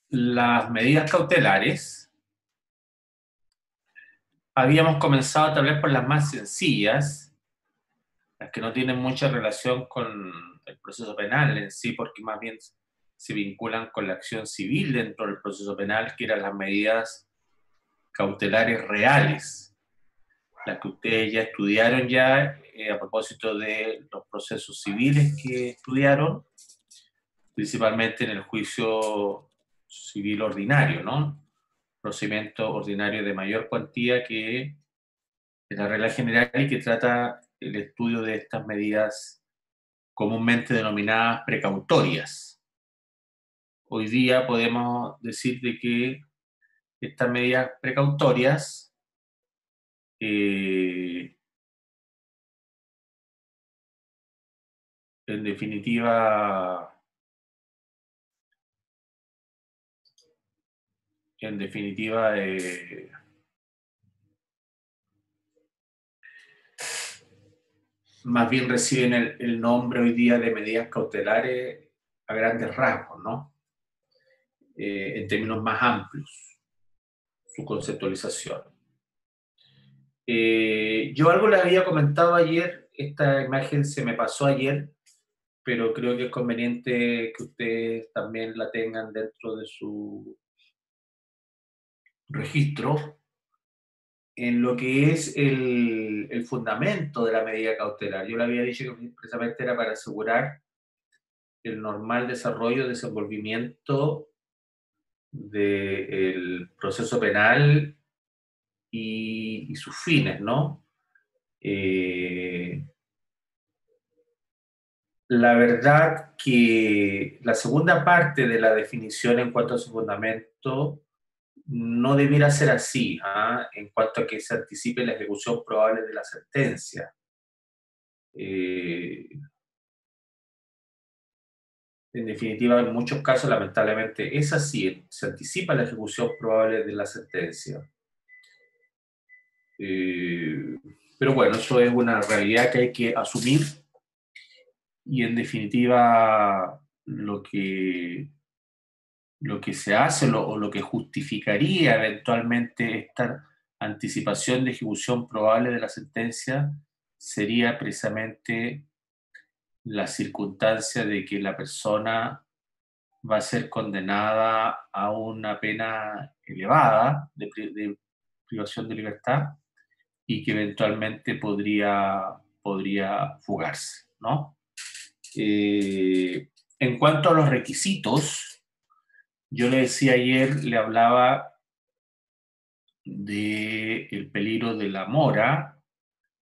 las medidas cautelares, habíamos comenzado tal vez por las más sencillas, las que no tienen mucha relación con el proceso penal en sí, porque más bien se vinculan con la acción civil dentro del proceso penal, que eran las medidas cautelares reales, las que ustedes ya estudiaron ya a propósito de los procesos civiles que estudiaron, principalmente en el juicio civil ordinario, ¿no? Procedimiento ordinario de mayor cuantía que es la regla general y que trata el estudio de estas medidas comúnmente denominadas precautorias. Hoy día podemos decir de que estas medidas precautorias eh, en definitiva, en definitiva más bien reciben el nombre hoy día de medidas cautelares a grandes rasgos, ¿no? En términos más amplios, su conceptualización. Yo algo les había comentado ayer, esta imagen se me pasó ayer, pero creo que es conveniente que ustedes también la tengan dentro de su registro, en lo que es el fundamento de la medida cautelar. Yo le había dicho que precisamente era para asegurar el normal desarrollo, desenvolvimiento del proceso penal y sus fines, ¿no? Eh, la verdad que la segunda parte de la definición en cuanto a su fundamento no debiera ser así, ¿ah? En cuanto a que se anticipe la ejecución probable de la sentencia. Eh, en definitiva, en muchos casos, lamentablemente, es así, se anticipa la ejecución probable de la sentencia. Eh, pero bueno, eso es una realidad que hay que asumir y en definitiva lo que se hace o lo que justificaría eventualmente esta anticipación de ejecución probable de la sentencia sería precisamente la circunstancia de que la persona va a ser condenada a una pena elevada de privación de libertad y que eventualmente podría fugarse, ¿no? En cuanto a los requisitos, yo le decía ayer, le hablaba del peligro de la mora,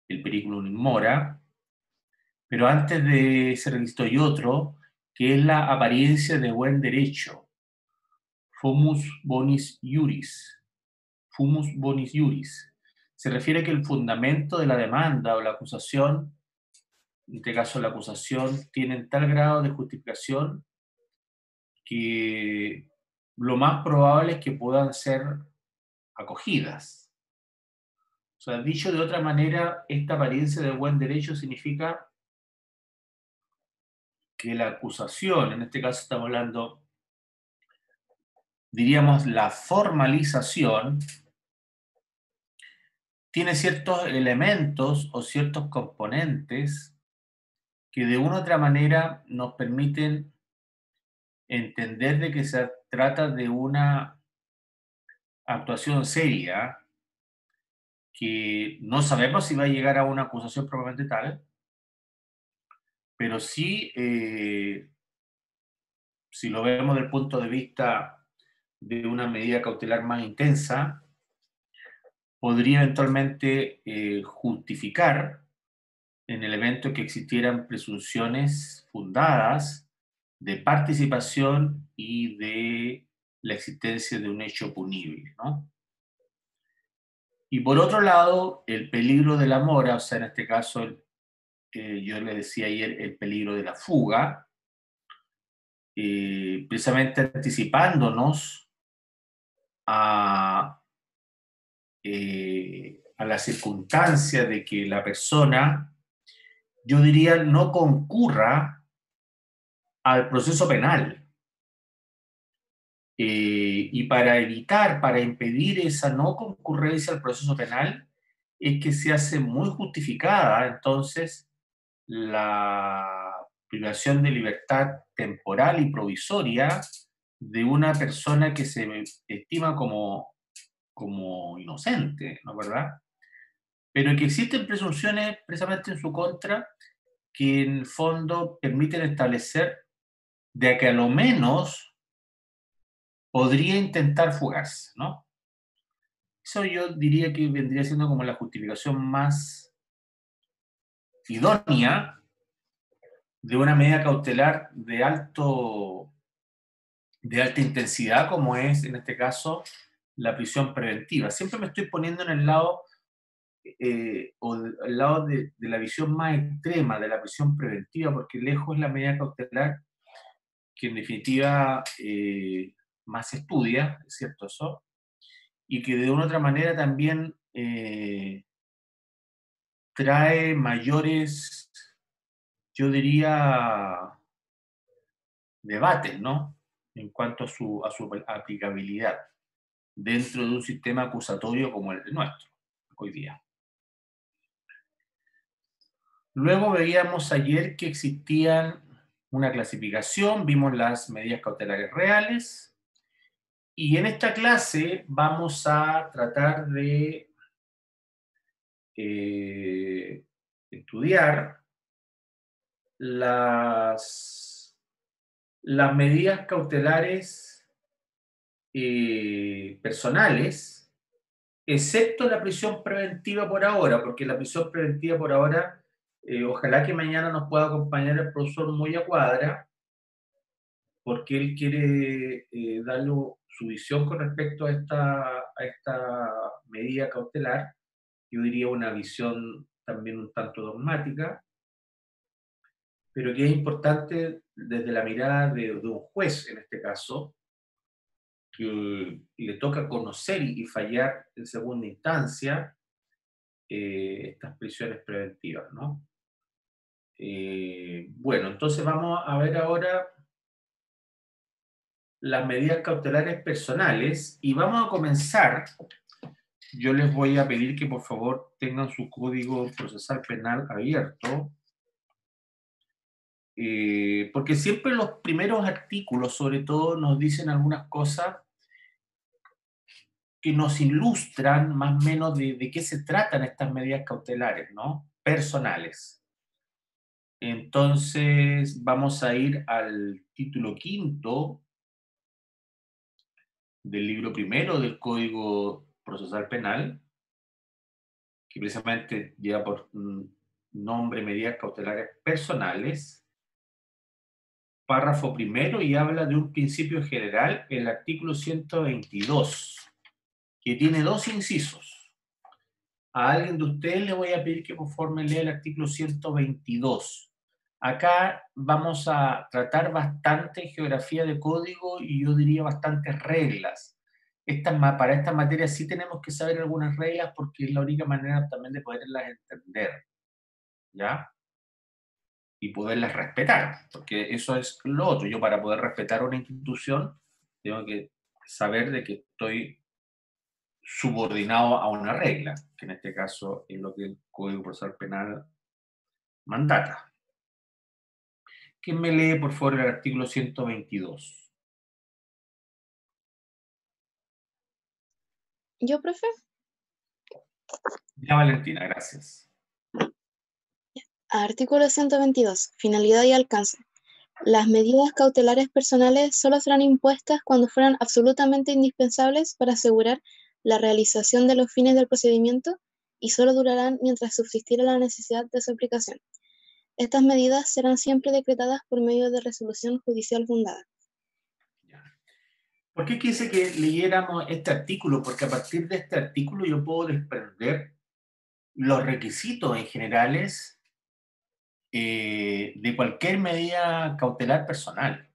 el periculum in mora, pero antes de ese requisito hay otro, que es la apariencia de buen derecho, fumus bonis iuris. Fumus bonis iuris. Se refiere a que el fundamento de la demanda o la acusación, en este caso la acusación, tiene tal grado de justificación que lo más probable es que puedan ser acogidas. O sea, dicho de otra manera, esta apariencia de buen derecho significa que la acusación, en este caso estamos hablando, diríamos, la formalización, tiene ciertos elementos o ciertos componentes que de una u otra manera nos permiten entender de que se trata de una actuación seria, que no sabemos si va a llegar a una acusación propiamente tal, pero sí, si lo vemos desde el punto de vista de una medida cautelar más intensa, podría eventualmente justificar en el evento que existieran presunciones fundadas de participación y de la existencia de un hecho punible, ¿no? Y por otro lado, el peligro de la mora, o sea, en este caso, yo le decía ayer, el peligro de la fuga, precisamente anticipándonos a, a la circunstancia de que la persona, yo diría, no concurra al proceso penal, Y para evitar, para impedir esa no concurrencia al proceso penal, es que se hace muy justificada entonces la privación de libertad temporal y provisoria de una persona que se estima como inocente, ¿no es verdad? Pero que existen presunciones precisamente en su contra que en el fondo permiten establecer de que a lo menos podría intentar fugarse, ¿no? Eso yo diría que vendría siendo como la justificación más idónea de una medida cautelar de alta intensidad, como es en este caso la prisión preventiva. Siempre me estoy poniendo en el lado, el lado de la visión más extrema de la prisión preventiva, porque lejos es la medida cautelar que en definitiva más se estudia, ¿es cierto eso? Y que de una u otra manera también trae mayores, yo diría, debates, ¿no? En cuanto a su aplicabilidad dentro de un sistema acusatorio como el nuestro, hoy día. Luego veíamos ayer que existían una clasificación, vimos las medidas cautelares reales, y en esta clase vamos a tratar de eh, estudiar las medidas cautelares personales, excepto la prisión preventiva por ahora, porque la prisión preventiva por ahora, ojalá que mañana nos pueda acompañar el profesor Moya Cuadra, porque él quiere darle su visión con respecto a esta medida cautelar, yo diría una visión también un tanto dogmática, pero que es importante desde la mirada de un juez en este caso, que le toca conocer y fallar en segunda instancia estas prisiones preventivas, ¿no? Bueno, entonces vamos a ver ahora las medidas cautelares personales y vamos a comenzar. Yo les voy a pedir que por favor tengan su código procesal penal abierto, porque siempre los primeros artículos, sobre todo, nos dicen algunas cosas que nos ilustran más o menos de qué se tratan estas medidas cautelares, ¿no? Personales. Entonces, vamos a ir al título quinto del libro primero del Código Procesal Penal, que precisamente lleva por nombre medidas cautelares personales, párrafo primero, y habla de un principio general, el artículo 122, que tiene dos incisos. A alguien de ustedes le voy a pedir que por favor me lea el artículo 122. Acá vamos a tratar bastante geografía de código y yo diría bastantes reglas. Para estas materias sí tenemos que saber algunas reglas porque es la única manera también de poderlas entender, ¿ya? Y poderlas respetar, porque eso es lo otro. Yo para poder respetar una institución tengo que saber de que estoy subordinado a una regla, que en este caso es lo que el Código Procesal Penal mandata. ¿Quién me lee, por favor, el artículo 122? Yo, profe. Ya, Valentina, gracias. Artículo 122. Finalidad y alcance. Las medidas cautelares personales solo serán impuestas cuando fueran absolutamente indispensables para asegurar la realización de los fines del procedimiento y solo durarán mientras subsistiera la necesidad de su aplicación. Estas medidas serán siempre decretadas por medio de resolución judicial fundada. Ya. ¿Por qué quise que leyéramos este artículo? Porque a partir de este artículo yo puedo desprender los requisitos en generales de cualquier medida cautelar personal.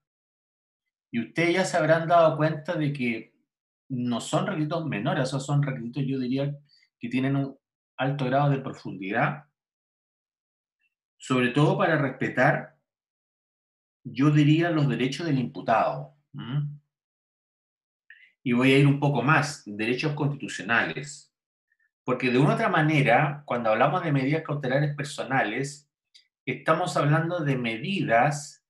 Y ustedes ya se habrán dado cuenta de que no son requisitos menores, esos son requisitos, yo diría, que tienen un alto grado de profundidad, sobre todo para respetar, yo diría, los derechos del imputado. ¿Mm? Y voy a ir un poco más, derechos constitucionales. Porque de una u otra manera, cuando hablamos de medidas cautelares personales, estamos hablando de medidas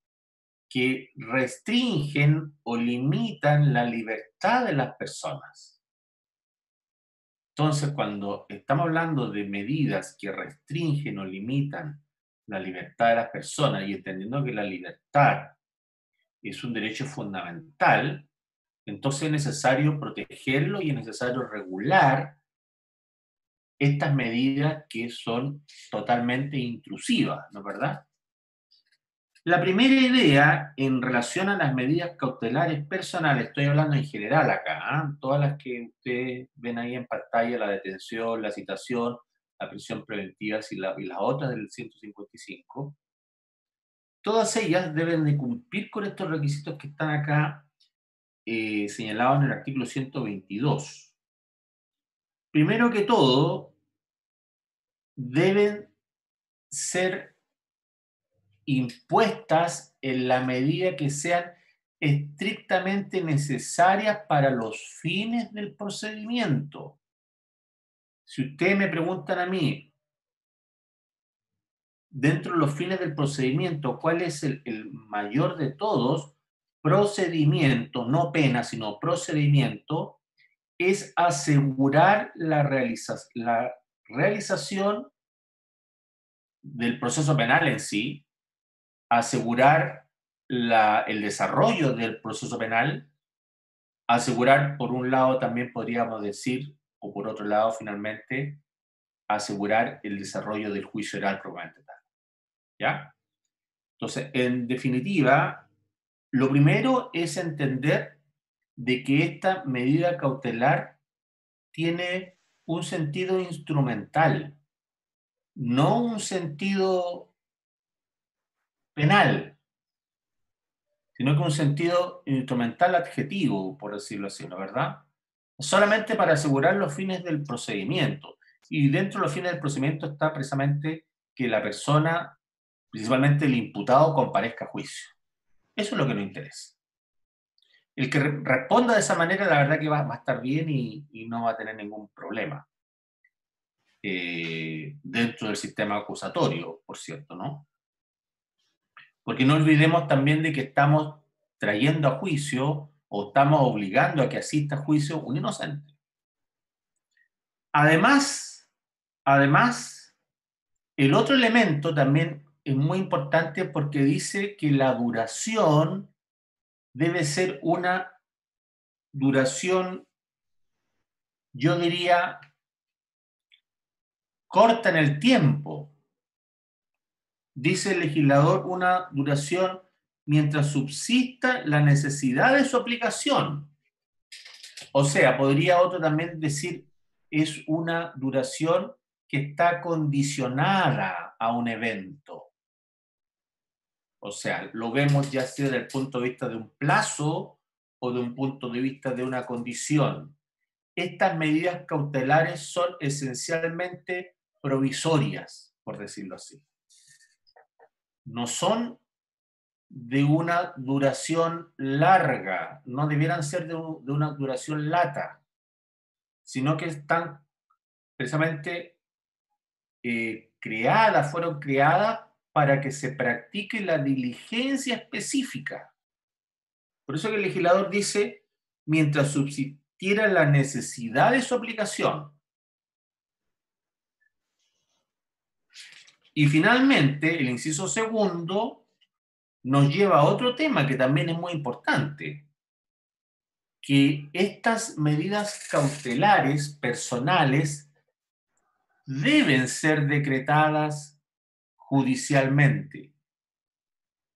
que restringen o limitan la libertad de las personas. Entonces, cuando estamos hablando de medidas que restringen o limitan la libertad de las personas y entendiendo que la libertad es un derecho fundamental, entonces es necesario protegerlo y es necesario regular estas medidas que son totalmente intrusivas, ¿no es verdad? La primera idea en relación a las medidas cautelares personales, estoy hablando en general acá, ¿ah? Todas las que ustedes ven ahí en pantalla, la detención, la citación, la prisión preventiva y las otras del 155, todas ellas deben de cumplir con estos requisitos que están acá señalados en el artículo 122. Primero que todo, deben ser impuestas en la medida que sean estrictamente necesarias para los fines del procedimiento. Si ustedes me preguntan a mí, dentro de los fines del procedimiento, ¿cuál es el mayor de todos? Procedimiento, no pena, sino procedimiento, es asegurar la realización del proceso penal en sí, asegurar el desarrollo del proceso penal, asegurar, por un lado, también podríamos decir, o por otro lado, finalmente, asegurar el desarrollo del juicio oral propiamente tal. ¿Ya? Entonces, en definitiva, lo primero es entender de que esta medida cautelar tiene un sentido instrumental, no un sentido penal, sino que un sentido instrumental adjetivo, por decirlo así, ¿no es verdad? Solamente para asegurar los fines del procedimiento. Y dentro de los fines del procedimiento está precisamente que la persona, principalmente el imputado, comparezca a juicio. Eso es lo que nos interesa. El que responda de esa manera, la verdad que va a estar bien y no va a tener ningún problema. Dentro del sistema acusatorio, por cierto, ¿no? Porque no olvidemos también de que estamos trayendo a juicio o estamos obligando a que asista a juicio un inocente. Además, el otro elemento también es muy importante porque dice que la duración debe ser una duración, yo diría, corta en el tiempo. Dice el legislador una duración mientras subsista la necesidad de su aplicación. O sea, podría otro también decir, es una duración que está condicionada a un evento. O sea, lo vemos ya sea desde el punto de vista de un plazo o de un punto de vista de una condición. Estas medidas cautelares son esencialmente provisorias, por decirlo así. No son de una duración larga, no debieran ser de una duración lata, sino que están precisamente fueron creadas para que se practique la diligencia específica. Por eso que el legislador dice, mientras subsistiera la necesidad de su aplicación. Y finalmente, el inciso segundo nos lleva a otro tema que también es muy importante, que estas medidas cautelares personales deben ser decretadas judicialmente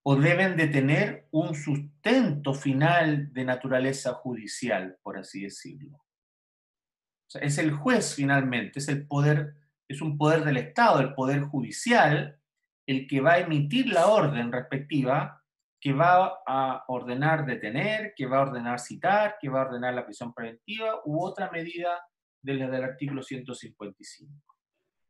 o deben de tener un sustento final de naturaleza judicial, por así decirlo. O sea, es el juez finalmente, es el poder, es un poder del Estado, el poder judicial, el que va a emitir la orden respectiva, que va a ordenar detener, que va a ordenar citar, que va a ordenar la prisión preventiva u otra medida de la del artículo 155.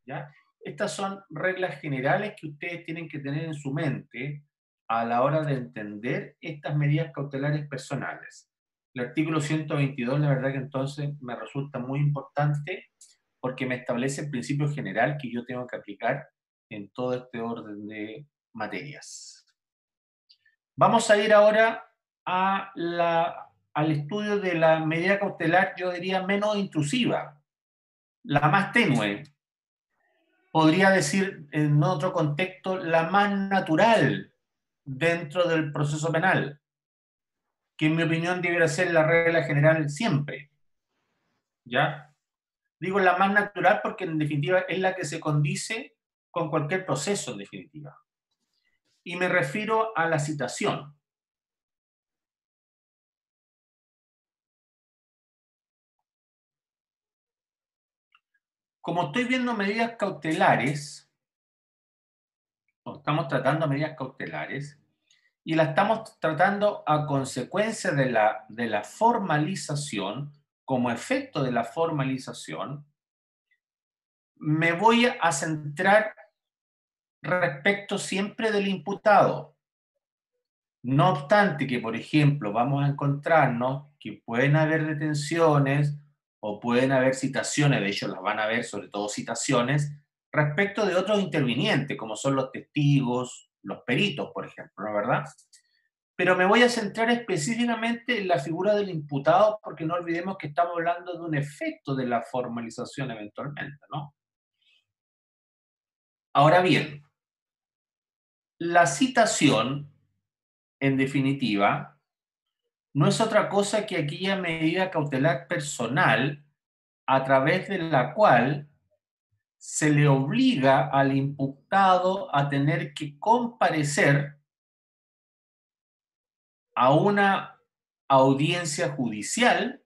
¿Ya? Estas son reglas generales que ustedes tienen que tener en su mente a la hora de entender estas medidas cautelares personales. El artículo 122, la verdad que entonces me resulta muy importante porque me establece el principio general que yo tengo que aplicar en todo este orden de materias. Vamos a ir ahora al estudio de la medida cautelar, yo diría menos intrusiva, la más tenue. Podría decir en otro contexto, la más natural dentro del proceso penal, que en mi opinión debería ser la regla general siempre. ¿Ya? Digo la más natural porque en definitiva es la que se condice con cualquier proceso en definitiva. Y me refiero a la citación. Como estoy viendo medidas cautelares, o estamos tratando medidas cautelares, y la estamos tratando a consecuencia de la formalización, como efecto de la formalización, me voy a centrar respecto siempre del imputado. No obstante que, por ejemplo, vamos a encontrarnos que pueden haber detenciones o pueden haber citaciones, de hecho las van a ver, sobre todo citaciones, respecto de otros intervinientes, como son los testigos, los peritos, por ejemplo, ¿no es verdad? Pero me voy a centrar específicamente en la figura del imputado, porque no olvidemos que estamos hablando de un efecto de la formalización eventualmente, ¿no? Ahora bien, la citación, en definitiva, no es otra cosa que aquella medida cautelar personal a través de la cual se le obliga al imputado a tener que comparecer a una audiencia judicial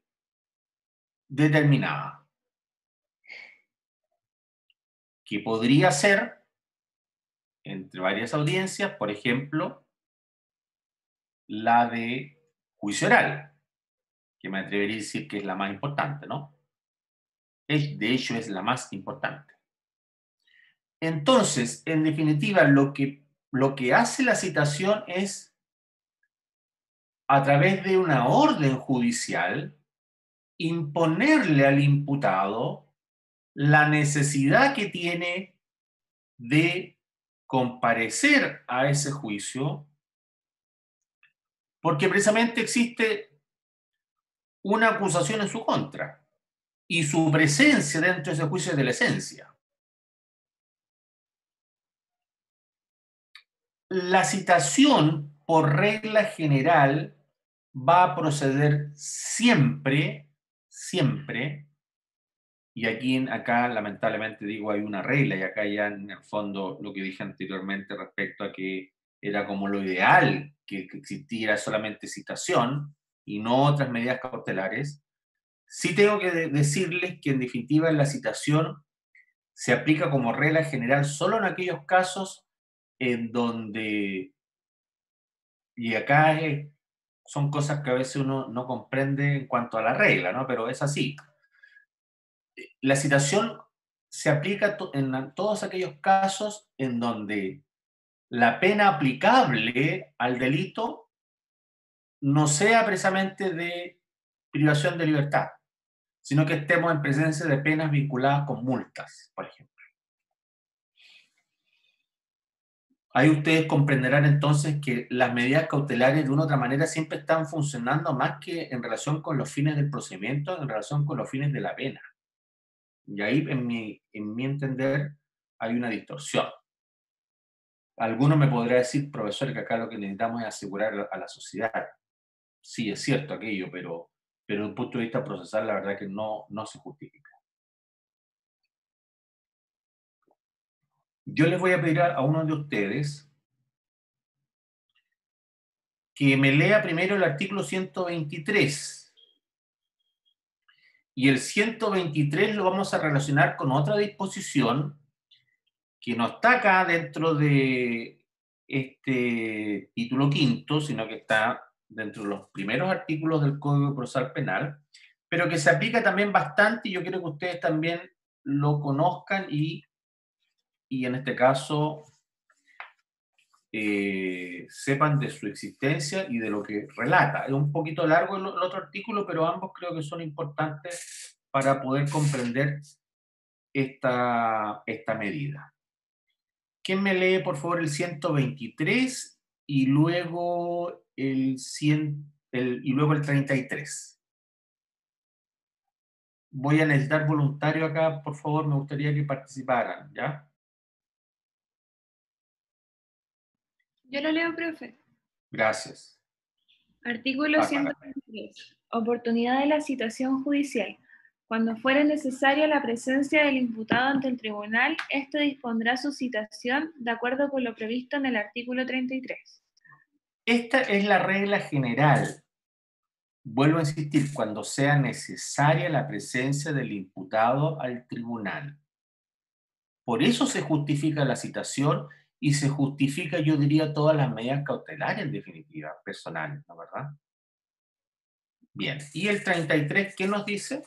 determinada, que podría ser entre varias audiencias, por ejemplo, la de juicio oral, que me atrevería a decir que es la más importante, ¿no? De hecho, es la más importante. Entonces, en definitiva, lo que hace la citación es, a través de una orden judicial, imponerle al imputado la necesidad que tiene de comparecer a ese juicio, porque precisamente existe una acusación en su contra y su presencia dentro de ese juicio es de la esencia. La citación, por regla general, va a proceder siempre, siempre, y acá lamentablemente digo hay una regla, y acá ya en el fondo lo que dije anteriormente respecto a que era como lo ideal que existiera solamente citación y no otras medidas cautelares, sí tengo que decirles que en definitiva la citación se aplica como regla general solo en aquellos casos en donde, y acá son cosas que a veces uno no comprende en cuanto a la regla, ¿no? Pero es así. La citación se aplica en todos aquellos casos en donde la pena aplicable al delito no sea precisamente de privación de libertad, sino que estemos en presencia de penas vinculadas con multas, por ejemplo. Ahí ustedes comprenderán entonces que las medidas cautelares de una u otra manera siempre están funcionando más que en relación con los fines del procedimiento, en relación con los fines de la pena. Y ahí, en mi entender, hay una distorsión. Alguno me podrá decir, profesor, que acá lo que necesitamos es asegurar a la sociedad. Sí, es cierto aquello, pero desde un punto de vista procesal, la verdad que no se justifica. Yo les voy a pedir a uno de ustedes que me lea primero el artículo 123. Y el 123 lo vamos a relacionar con otra disposición que no está acá dentro de este título quinto, sino que está dentro de los primeros artículos del Código Procesal Penal, pero que se aplica también bastante y yo quiero que ustedes también lo conozcan y en este caso sepan de su existencia y de lo que relata. Es un poquito largo el otro artículo, pero ambos creo que son importantes para poder comprender esta medida. ¿Quién me lee, por favor, el 123 y luego y luego el 33? Voy a necesitar voluntario acá, por favor, me gustaría que participaran, ¿ya? Yo lo leo, profe. Gracias. Artículo Bárbara. 123. Oportunidad de la citación judicial. Cuando fuere necesaria la presencia del imputado ante el tribunal, éste dispondrá su citación de acuerdo con lo previsto en el artículo 33. Esta es la regla general. Vuelvo a insistir, cuando sea necesaria la presencia del imputado al tribunal. Por eso se justifica la citación y se justifica, yo diría, todas las medidas cautelares, en definitiva, personales, ¿no, verdad? Bien, ¿y el 33 qué nos dice?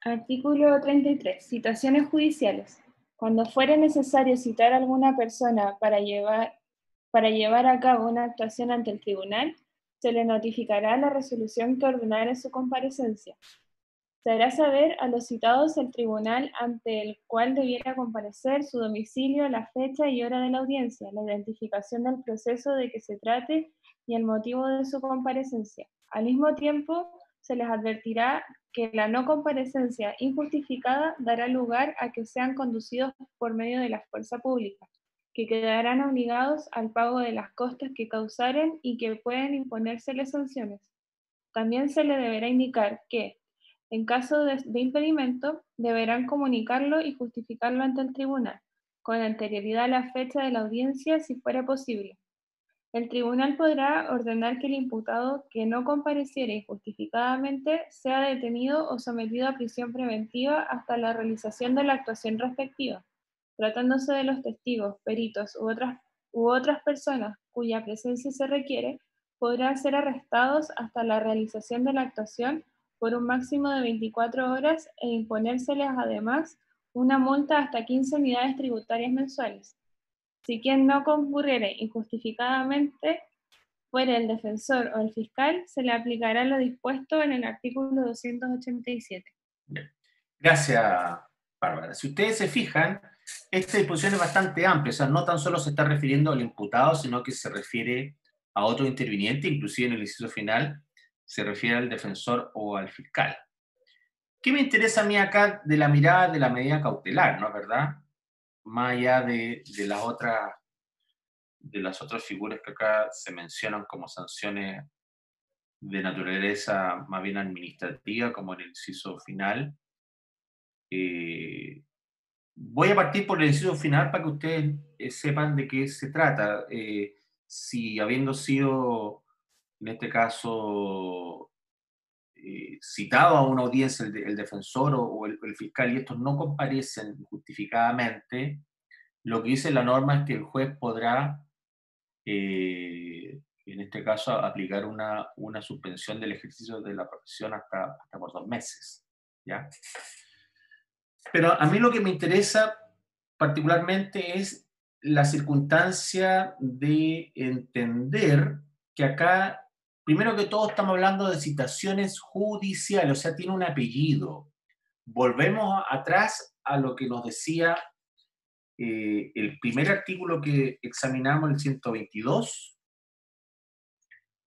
Artículo 33. Citaciones judiciales. Cuando fuere necesario citar a alguna persona para llevar a cabo una actuación ante el tribunal, se le notificará la resolución que ordenare su comparecencia. Se hará saber a los citados el tribunal ante el cual debiera comparecer, su domicilio, la fecha y hora de la audiencia, la identificación del proceso de que se trate y el motivo de su comparecencia. Al mismo tiempo, se les advertirá que la no comparecencia injustificada dará lugar a que sean conducidos por medio de la fuerza pública, que quedarán obligados al pago de las costas que causaren y que pueden imponérseles sanciones. También se le deberá indicar que, en caso de impedimento, deberán comunicarlo y justificarlo ante el tribunal, con anterioridad a la fecha de la audiencia si fuera posible. El tribunal podrá ordenar que el imputado que no compareciere injustificadamente sea detenido o sometido a prisión preventiva hasta la realización de la actuación respectiva, tratándose de los testigos, peritos u otras personas cuya presencia se requiere, podrán ser arrestados hasta la realización de la actuación por un máximo de 24 horas e imponérseles además una multa hasta 15 unidades tributarias mensuales. Si quien no concurriere injustificadamente fuera el defensor o el fiscal, se le aplicará lo dispuesto en el artículo 287. Bien. Gracias, Bárbara. Si ustedes se fijan, esta disposición es bastante amplia, o sea, no tan solo se está refiriendo al imputado, sino que se refiere a otro interviniente, inclusive en el inciso final se refiere al defensor o al fiscal. ¿Qué me interesa a mí acá de la mirada de la medida cautelar, no es verdad? Más allá de las otras figuras que acá se mencionan como sanciones de naturaleza más bien administrativa, como en el inciso final. Voy a partir por el inciso final para que ustedes sepan de qué se trata. Si habiendo sido, en este caso, citado a una audiencia el defensor o el fiscal y estos no comparecen justificadamente, lo que dice la norma es que el juez podrá, en este caso, aplicar una suspensión del ejercicio de la profesión hasta por 2 meses. ¿Ya? Pero a mí lo que me interesa particularmente es la circunstancia de entender que acá, primero que todo, estamos hablando de citaciones judiciales, o sea, tiene un apellido. Volvemos atrás a lo que nos decía el primer artículo que examinamos, el 122,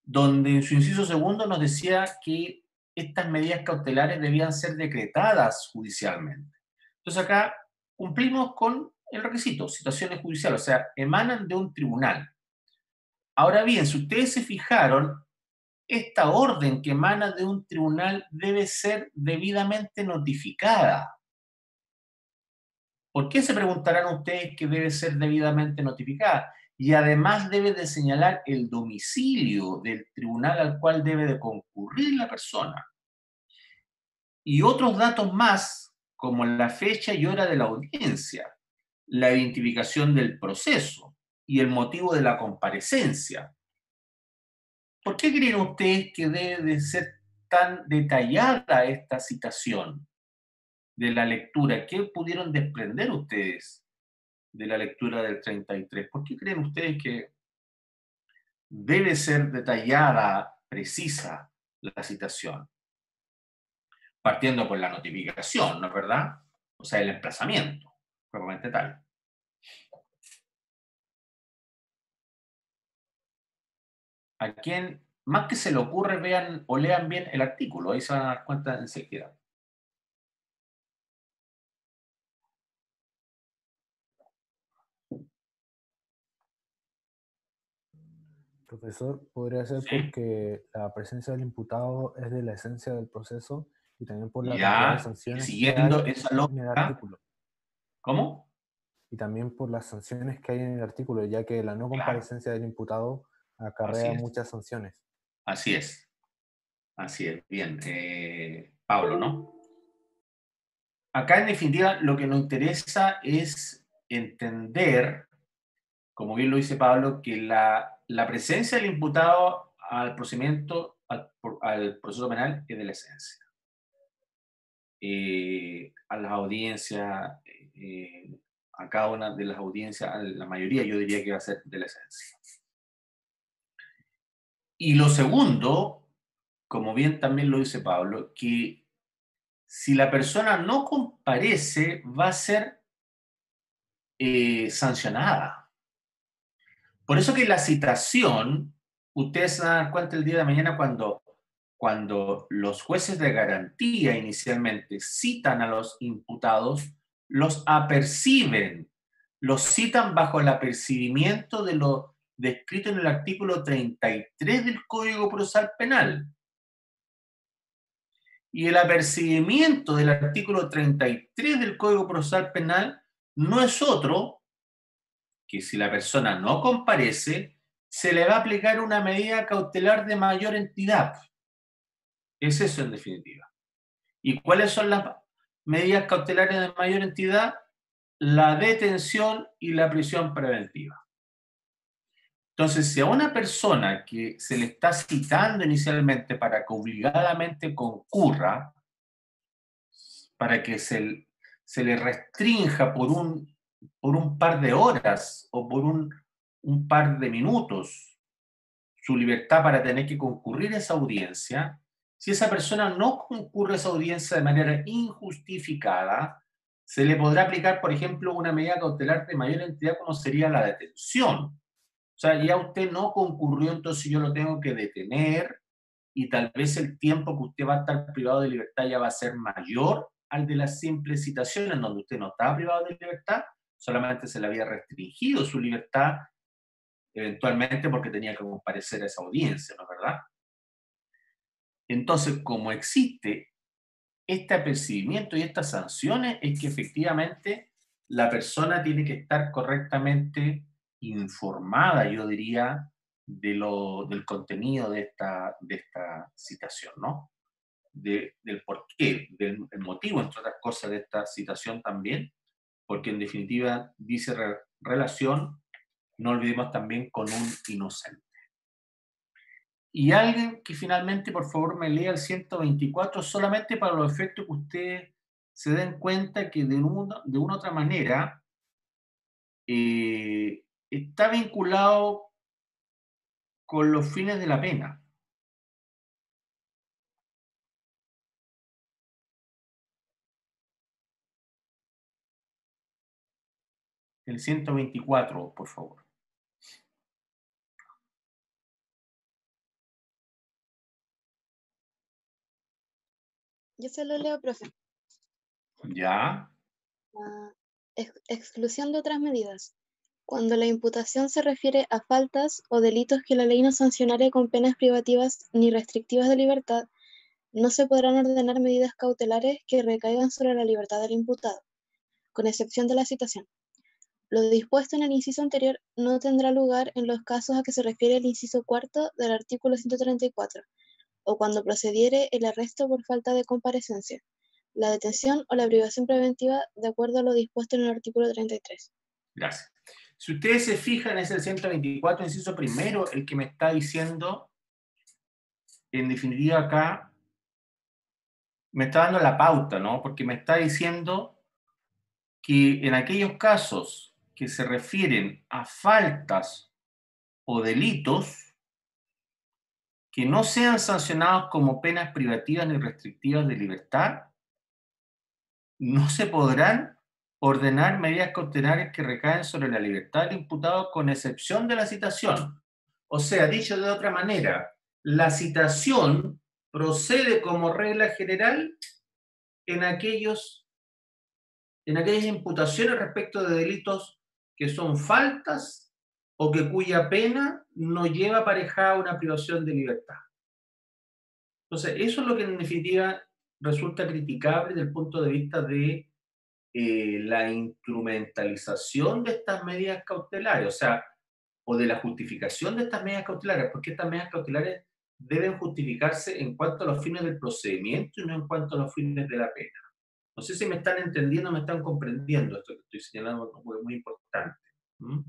donde en su inciso segundo nos decía que estas medidas cautelares debían ser decretadas judicialmente. Entonces acá cumplimos con el requisito, citaciones judiciales, o sea, emanan de un tribunal. Ahora bien, si ustedes se fijaron, esta orden que emana de un tribunal debe ser debidamente notificada. ¿Por qué se preguntarán ustedes que debe ser debidamente notificada? Y además debe de señalar el domicilio del tribunal al cual debe de concurrir la persona. Y otros datos más, como la fecha y hora de la audiencia, la identificación del proceso y el motivo de la comparecencia. ¿Por qué creen ustedes que debe de ser tan detallada esta citación de la lectura? ¿Qué pudieron desprender ustedes de la lectura del 33? ¿Por qué creen ustedes que debe ser detallada, precisa la citación? Partiendo por la notificación, ¿no es verdad? O sea, el emplazamiento, propiamente tal. A quien más que se le ocurre, vean o lean bien el artículo, ahí se van a dar cuenta enseguida. Profesor, podría ser ¿Sí? porque la presencia del imputado es de la esencia del proceso y también por la cantidad de Ya, sanciones que siguiendo hay esa en el lógica. artículo. ¿Cómo? Y también por las sanciones que hay en el artículo, ya que la no Claro, comparecencia del imputado así acarrea es. muchas sanciones. Así es. Así es. Bien. Pablo, ¿no? Acá, en definitiva, lo que nos interesa es entender, como bien lo dice Pablo, que la presencia del imputado al procedimiento, al proceso penal, es de la esencia. A las audiencias, a cada una de las audiencias, a la mayoría yo diría que va a ser de la esencia. Y lo segundo, como bien también lo dice Pablo, que si la persona no comparece, va a ser sancionada. Por eso que la citación, ustedes se dan cuenta el día de mañana cuando los jueces de garantía inicialmente citan a los imputados, los aperciben, los citan bajo el apercibimiento de lo descrito en el artículo 33 del Código Procesal Penal. Y el apercibimiento del artículo 33 del Código Procesal Penal no es otro que si la persona no comparece, se le va a aplicar una medida cautelar de mayor entidad. Es eso en definitiva. ¿Y cuáles son las medidas cautelares de mayor entidad? La detención y la prisión preventiva. Entonces, si a una persona que se le está citando inicialmente para que obligadamente concurra, para que se le restrinja por un par de horas o por un par de minutos su libertad para tener que concurrir a esa audiencia, si esa persona no concurre a esa audiencia de manera injustificada, se le podrá aplicar, por ejemplo, una medida cautelar de mayor entidad como sería la detención. O sea, ya usted no concurrió, entonces yo lo tengo que detener y tal vez el tiempo que usted va a estar privado de libertad ya va a ser mayor al de las simples citaciones, en donde usted no estaba privado de libertad, solamente se le había restringido su libertad eventualmente porque tenía que comparecer a esa audiencia, ¿no es verdad? Entonces, como existe este apercibimiento y estas sanciones, es que efectivamente la persona tiene que estar correctamente informada, yo diría, del contenido de esta citación, ¿no? Del porqué, del motivo, entre otras cosas, de esta citación también, porque en definitiva dice relación, no olvidemos también, con un inocente. Y alguien que finalmente, por favor, me lea el 124, solamente para los efectos que ustedes se den cuenta que de una u otra manera está vinculado con los fines de la pena. El 124, por favor. Yo se lo leo, profe. Ya, Exclusión de otras medidas. Cuando la imputación se refiere a faltas o delitos que la ley no sancionare con penas privativas ni restrictivas de libertad, no se podrán ordenar medidas cautelares que recaigan sobre la libertad del imputado, con excepción de la citación. Lo dispuesto en el inciso anterior no tendrá lugar en los casos a que se refiere el inciso cuarto del artículo 134, o cuando procediere el arresto por falta de comparecencia, la detención o la privación preventiva de acuerdo a lo dispuesto en el artículo 33. gracias. Si ustedes se fijan, es el 124, inciso primero, el que me está diciendo, en definitiva acá, me está dando la pauta, ¿no? Porque me está diciendo que en aquellos casos que se refieren a faltas o delitos que no sean sancionados como penas privativas ni restrictivas de libertad, no se podrán ordenar medidas cautelares que recaen sobre la libertad del imputado con excepción de la citación. O sea, dicho de otra manera, la citación procede como regla general en aquellas imputaciones respecto de delitos que son faltas o que cuya pena no lleva aparejada una privación de libertad. Entonces, eso es lo que en definitiva resulta criticable desde el punto de vista de la instrumentalización de estas medidas cautelares, o sea, o de la justificación de estas medidas cautelares, porque estas medidas cautelares deben justificarse en cuanto a los fines del procedimiento y no en cuanto a los fines de la pena. No sé si me están entendiendo, me están comprendiendo esto que estoy señalando, porque es muy importante. ¿Mm?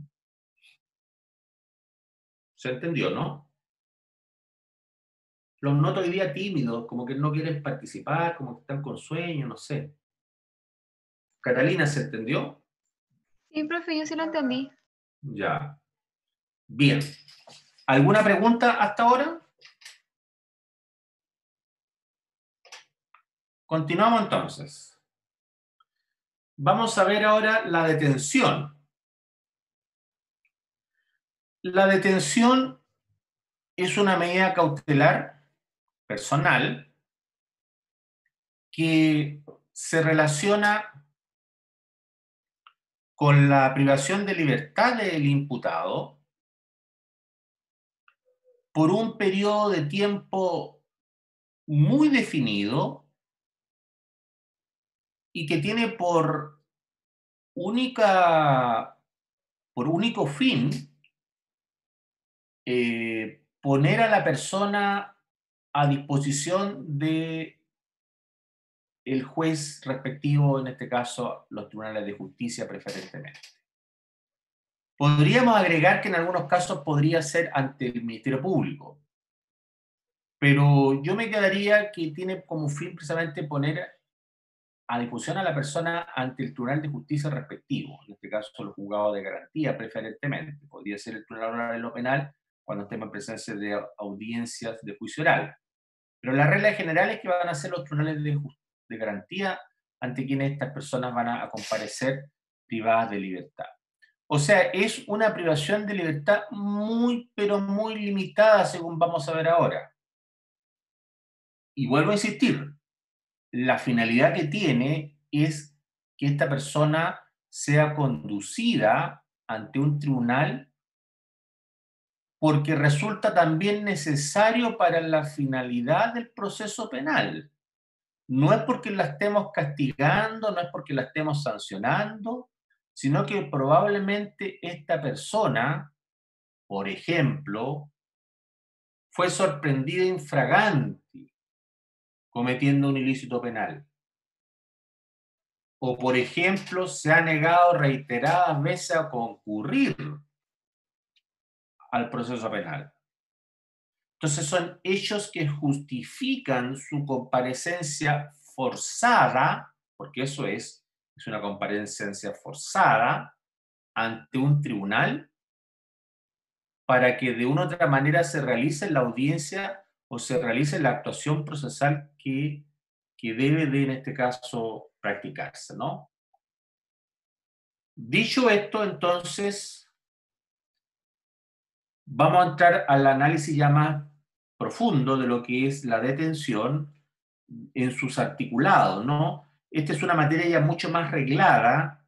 ¿Se entendió, no? Los noto hoy día tímidos, como que no quieren participar, como que están con sueño, no sé. ¿Catalina se entendió? Sí, profe, yo sí lo entendí. Ya. Bien. ¿Alguna pregunta hasta ahora? Continuamos entonces. Vamos a ver ahora la detención. La detención es una medida cautelar personal que se relaciona con la privación de libertad del imputado por un periodo de tiempo muy definido y que tiene por único fin poner a la persona a disposición de el juez respectivo, en este caso los tribunales de justicia preferentemente. Podríamos agregar que en algunos casos podría ser ante el Ministerio Público, pero yo me quedaría que tiene como fin precisamente poner a disposición a la persona ante el Tribunal de Justicia respectivo, en este caso los juzgados de garantía preferentemente, podría ser el Tribunal Oral en lo penal cuando estemos en presencia de audiencias de juicio oral. Pero la regla general es que van a ser los tribunales de garantía ante quienes estas personas van a comparecer privadas de libertad. O sea, es una privación de libertad muy, pero muy limitada, según vamos a ver ahora. Y vuelvo a insistir, la finalidad que tiene es que esta persona sea conducida ante un tribunal porque resulta también necesario para la finalidad del proceso penal. No es porque la estemos castigando, no es porque la estemos sancionando, sino que probablemente esta persona, por ejemplo, fue sorprendida infraganti cometiendo un ilícito penal. O, por ejemplo, se ha negado reiteradas veces a concurrir al proceso penal. Entonces son hechos que justifican su comparecencia forzada, porque eso es una comparecencia forzada ante un tribunal para que de una u otra manera se realice la audiencia o se realice la actuación procesal que debe de, en este caso, practicarse, ¿no? Dicho esto, entonces, vamos a entrar al análisis ya más profundo de lo que es la detención en sus articulados, ¿no? Esta es una materia ya mucho más reglada,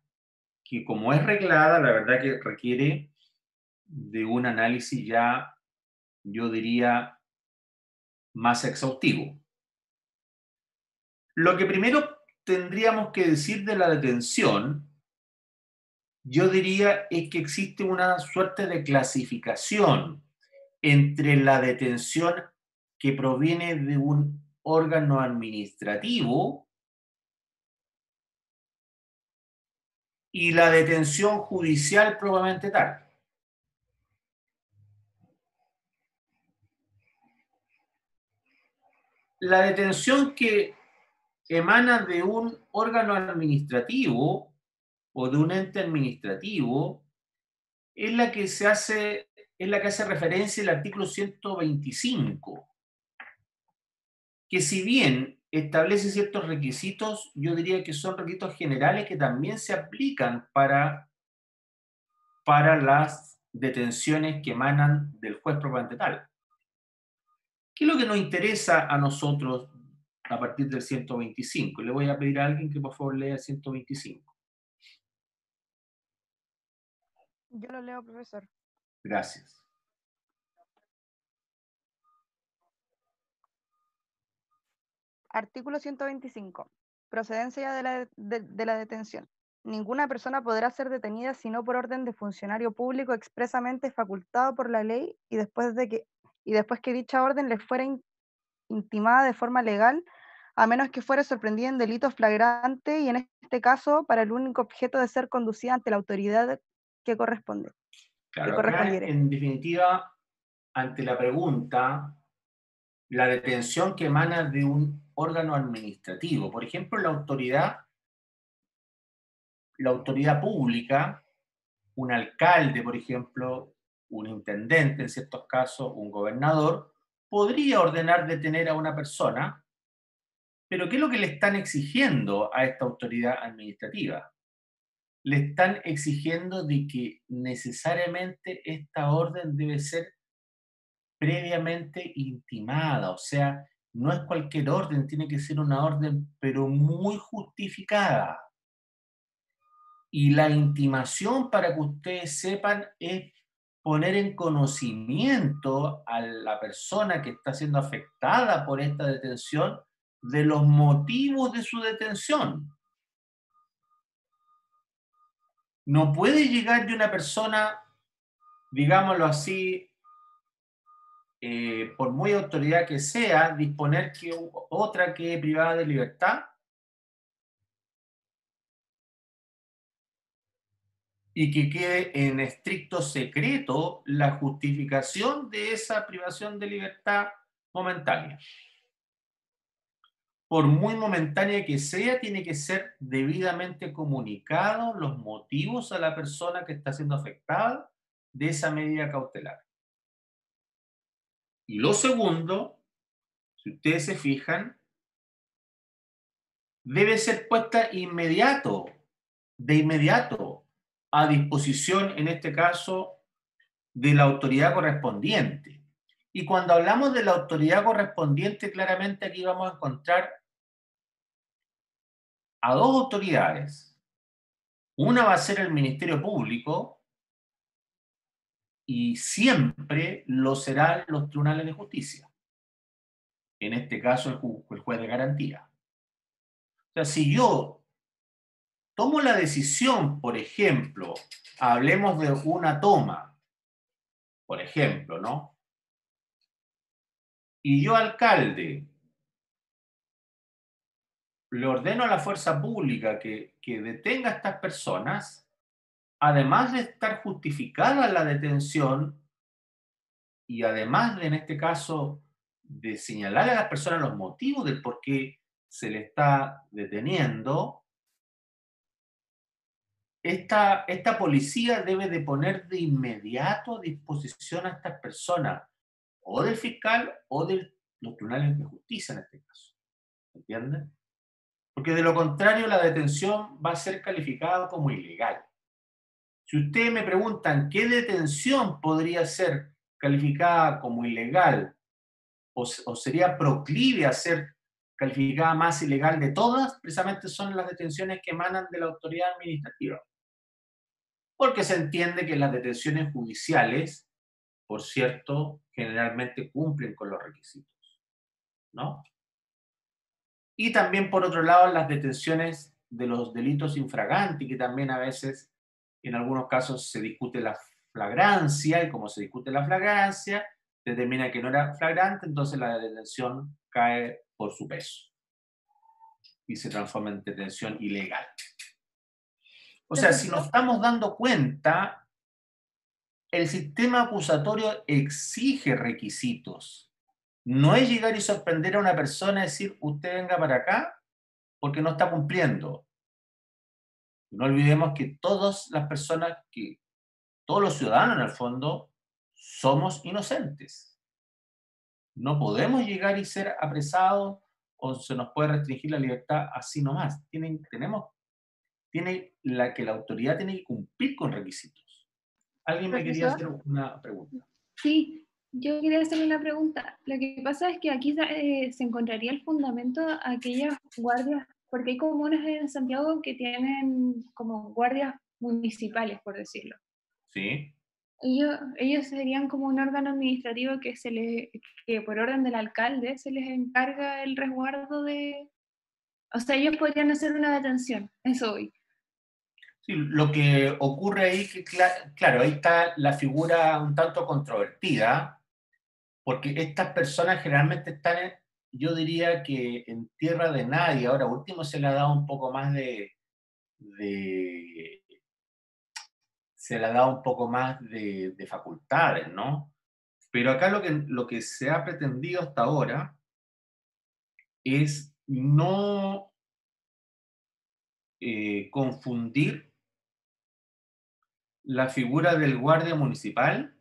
que como es reglada, la verdad que requiere de un análisis ya, yo diría, más exhaustivo. Lo que primero tendríamos que decir de la detención, yo diría, es que existe una suerte de clasificación entre la detención que proviene de un órgano administrativo y la detención judicial propiamente tal. La detención que emana de un órgano administrativo o de un ente administrativo es la que hace referencia al artículo 125, que si bien establece ciertos requisitos, yo diría que son requisitos generales que también se aplican para las detenciones que emanan del juez propiamente tal. ¿Qué es lo que nos interesa a nosotros a partir del 125? Le voy a pedir a alguien que por favor lea el 125. Yo lo leo, profesor. Gracias. Artículo 125. Procedencia de la detención. Ninguna persona podrá ser detenida sino por orden de funcionario público expresamente facultado por la ley y después que dicha orden le fuera intimada de forma legal, a menos que fuere sorprendida en delito flagrante y en este caso para el único objeto de ser conducida ante la autoridad que corresponde. Claro, acá en definitiva, ante la pregunta, la detención que emana de un órgano administrativo, por ejemplo, la autoridad pública, un alcalde, por ejemplo, un intendente, en ciertos casos, un gobernador, podría ordenar detener a una persona, pero ¿qué es lo que le están exigiendo a esta autoridad administrativa? Le están exigiendo de que necesariamente esta orden debe ser previamente intimada, o sea, no es cualquier orden, tiene que ser una orden, pero muy justificada. Y la intimación, para que ustedes sepan, es poner en conocimiento a la persona que está siendo afectada por esta detención de los motivos de su detención. No puede llegar de una persona, digámoslo así, por muy autoridad que sea, disponer que otra quede privada de libertad y que quede en estricto secreto la justificación de esa privación de libertad momentánea. Por muy momentánea que sea, tiene que ser debidamente comunicado los motivos a la persona que está siendo afectada de esa medida cautelar. Y lo segundo, si ustedes se fijan, debe ser puesta de inmediato, a disposición, en este caso, de la autoridad correspondiente. Y cuando hablamos de la autoridad correspondiente, claramente aquí vamos a encontrar a dos autoridades. Una va a ser el Ministerio Público y siempre lo serán los tribunales de justicia. En este caso, el juez de garantía. O sea, si yo tomo la decisión, por ejemplo, hablemos de una toma, por ejemplo, ¿no? Y yo, alcalde, le ordeno a la fuerza pública que detenga a estas personas, además de estar justificada la detención y además de, en este caso, de señalar a las personas los motivos del por qué se le está deteniendo, esta policía debe de poner de inmediato a disposición a estas personas, o del fiscal o de los tribunales de justicia en este caso. ¿Entienden? Porque de lo contrario la detención va a ser calificada como ilegal. Si ustedes me preguntan qué detención podría ser calificada como ilegal o sería proclive a ser calificada más ilegal de todas, precisamente son las detenciones que emanan de la autoridad administrativa. Porque se entiende que las detenciones judiciales, por cierto, generalmente cumplen con los requisitos, ¿no? Y también, por otro lado, las detenciones de los delitos infraganti, que también a veces, en algunos casos, se discute la flagrancia, y como se discute la flagrancia, determina que no era flagrante, entonces la detención cae por su peso y se transforma en detención ilegal. O sea, si nos estamos dando cuenta, el sistema acusatorio exige requisitos. No es llegar y sorprender a una persona y decir, usted venga para acá porque no está cumpliendo. No olvidemos que todas las personas, todos los ciudadanos en el fondo, somos inocentes. No podemos llegar y ser apresados o se nos puede restringir la libertad así nomás. La autoridad tiene que cumplir con requisitos. ¿Alguien me quería hacer una pregunta? Sí, yo quería hacerle una pregunta. Lo que pasa es que aquí se encontraría el fundamento a aquellas guardias, porque hay comunas en Santiago que tienen como guardias municipales, por decirlo. Sí. Ellos serían como un órgano administrativo que por orden del alcalde se les encarga el resguardo de... O sea, ellos podrían hacer una detención, eso hoy. Sí, lo que ocurre ahí, que claro, ahí está la figura un tanto controvertida, porque estas personas generalmente están, yo diría que en tierra de nadie. Ahora último se le ha dado un poco más se le ha dado un poco más de facultades, ¿no? Pero acá lo que se ha pretendido hasta ahora es no confundir la figura del guardia municipal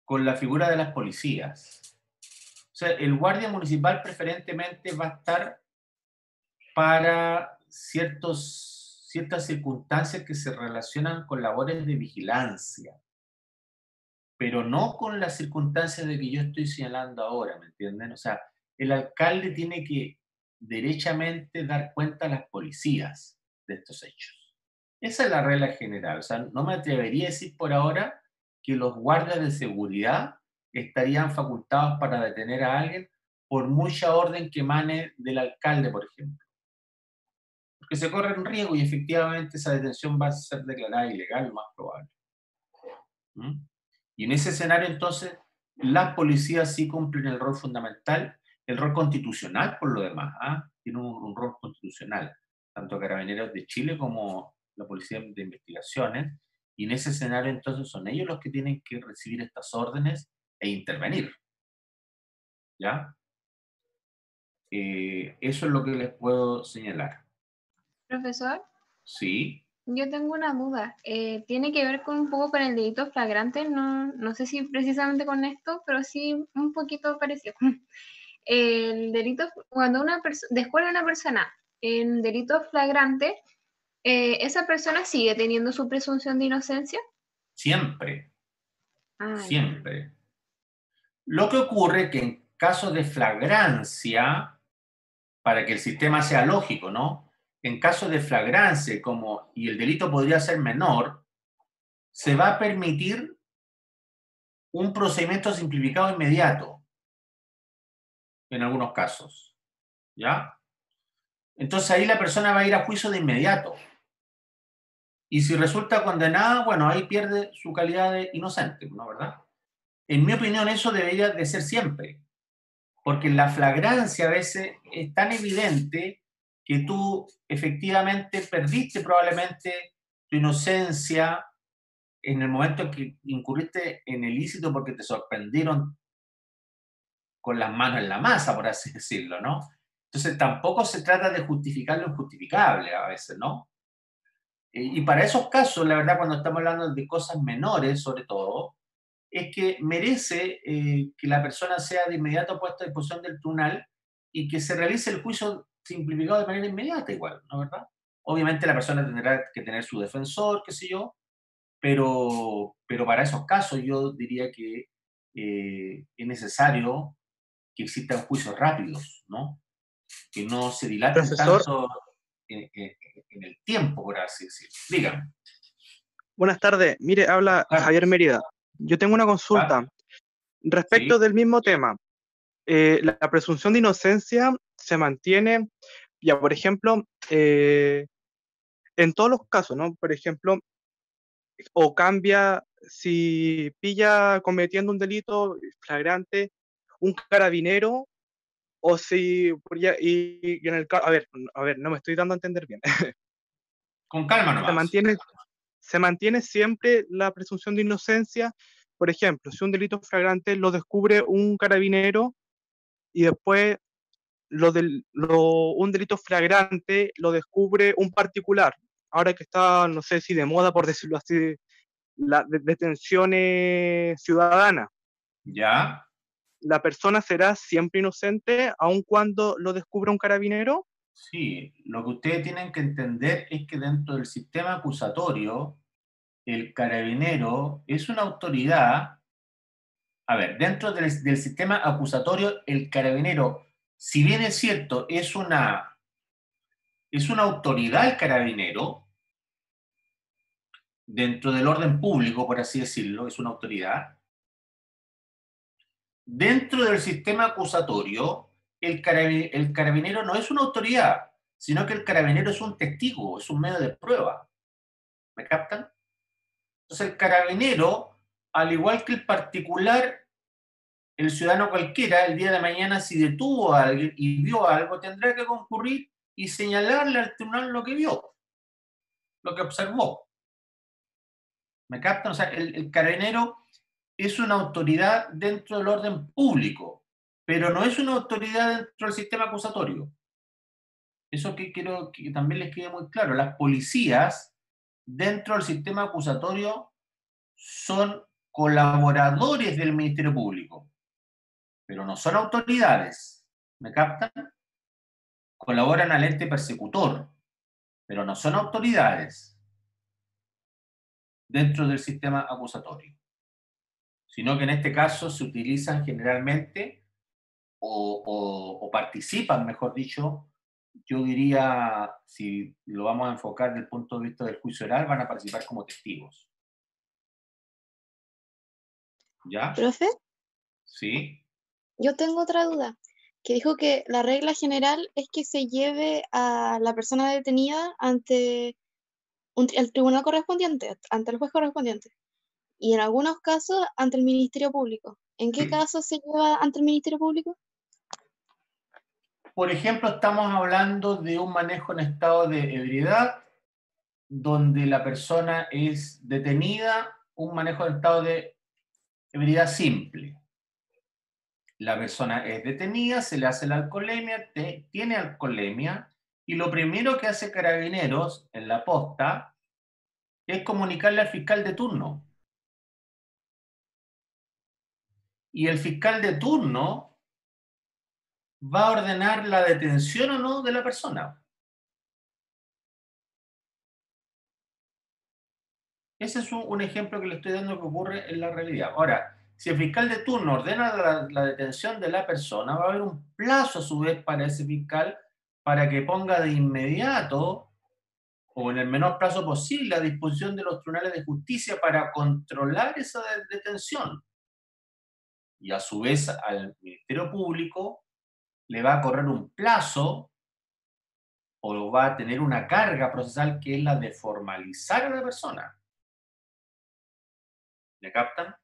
con la figura de las policías. O sea, el guardia municipal preferentemente va a estar para ciertas circunstancias que se relacionan con labores de vigilancia, pero no con las circunstancias de que yo estoy señalando ahora, ¿me entienden? O sea, el alcalde tiene que derechamente dar cuenta a las policías de estos hechos. Esa es la regla general. O sea, no me atrevería a decir por ahora que los guardias de seguridad estarían facultados para detener a alguien por mucha orden que emane del alcalde, por ejemplo. Porque se corre un riesgo y efectivamente esa detención va a ser declarada ilegal, lo más probable. ¿Mm? Y en ese escenario, entonces, las policías sí cumplen el rol fundamental, el rol constitucional por lo demás. Tienen un rol constitucional, tanto Carabineros de Chile como la Policía de Investigaciones, y en ese escenario, entonces, son ellos los que tienen que recibir estas órdenes e intervenir. ¿Ya? Eso es lo que les puedo señalar. Profesor, Sí. yo tengo una duda. Tiene que ver con un poco con el delito flagrante, no sé si precisamente con esto, pero sí un poquito parecido. El delito, cuando una persona descubre a una persona en delito flagrante, ¿esa persona sigue teniendo su presunción de inocencia? Siempre. Ah, Siempre. Lo que ocurre es que en caso de flagrancia, para que el sistema sea lógico, ¿no? En caso de flagrancia, y el delito podría ser menor, se va a permitir un procedimiento simplificado inmediato, en algunos casos, ¿ya? Entonces ahí la persona va a ir a juicio de inmediato. Y si resulta condenada, bueno, ahí pierde su calidad de inocente, ¿no? ¿Verdad? En mi opinión, eso debería de ser siempre, porque la flagrancia a veces es tan evidente que tú efectivamente perdiste probablemente tu inocencia en el momento en que incurriste en el ilícito porque te sorprendieron con las manos en la masa, por así decirlo, ¿no? Entonces tampoco se trata de justificar lo injustificable a veces, ¿no? Y para esos casos, la verdad, cuando estamos hablando de cosas menores, sobre todo, es que merece que la persona sea de inmediato puesta a disposición del tribunal y que se realice el juicio simplificado de manera inmediata igual, ¿no es verdad? Obviamente la persona tendrá que tener su defensor, qué sé yo, pero para esos casos yo diría que es necesario que existan juicios rápidos, ¿no? Que no se dilaten Profesor, tanto en el tiempo, por así decirlo. Dígame. buenas tardes. Mire, habla Javier Mérida. Yo tengo una consulta respecto Sí. del mismo tema. La presunción de inocencia se mantiene, ya por ejemplo, en todos los casos, ¿no? Por ejemplo, o cambia si pilla cometiendo un delito flagrante un carabinero o si y en el a ver, no me estoy dando a entender bien. Con calma Se nomás. mantiene siempre la presunción de inocencia. Por ejemplo, si un delito flagrante lo descubre un carabinero y después un delito flagrante lo descubre un particular, ahora que está, no sé si de moda, por decirlo así, las detenciones ciudadanas. ¿Ya? ¿La persona será siempre inocente aun cuando lo descubra un carabinero? Sí, lo que ustedes tienen que entender es que dentro del sistema acusatorio, el carabinero es una autoridad. A ver, dentro del sistema acusatorio, el carabinero, si bien es cierto, es una autoridad el carabinero, dentro del orden público, por así decirlo, es una autoridad. Dentro del sistema acusatorio, el carabinero no es una autoridad, sino que el carabinero es un testigo, es un medio de prueba. ¿Me captan? Entonces el carabinero, al igual que el particular, el ciudadano cualquiera, el día de mañana, si detuvo a alguien y vio algo, tendrá que concurrir y señalarle al tribunal lo que vio, lo que observó. ¿Me captan? O sea, el carabinero es una autoridad dentro del orden público, pero no es una autoridad dentro del sistema acusatorio. Eso que quiero que también les quede muy claro. Las policías dentro del sistema acusatorio son colaboradores del Ministerio Público, pero no son autoridades. ¿Me captan? Colaboran al ente persecutor, pero no son autoridades dentro del sistema acusatorio, sino que en este caso se utilizan generalmente o participan, mejor dicho, yo diría, si lo vamos a enfocar desde el punto de vista del juicio oral, van a participar como testigos. ¿Ya? Profe, Sí. yo tengo otra duda, que dijo que la regla general es que se lleve a la persona detenida ante el tribunal correspondiente, ante el juez correspondiente, y en algunos casos ante el Ministerio Público. ¿En qué casos se lleva ante el Ministerio Público? Por ejemplo, estamos hablando de un manejo en estado de ebriedad, donde la persona es detenida, un manejo en estado de ebriedad simple. La persona es detenida, se le hace la alcoholemia, tiene alcoholemia, y lo primero que hace Carabineros en la posta es comunicarle al fiscal de turno. Y el fiscal de turno va a ordenar la detención o no de la persona. Ese es un ejemplo que le estoy dando que ocurre en la realidad. Ahora, si el fiscal de turno ordena la detención de la persona, va a haber un plazo a su vez para ese fiscal para que ponga de inmediato o en el menor plazo posible a disposición de los tribunales de justicia para controlar esa detención. Y a su vez al Ministerio Público le va a correr un plazo o va a tener una carga procesal que es la de formalizar a la persona. ¿Me captan?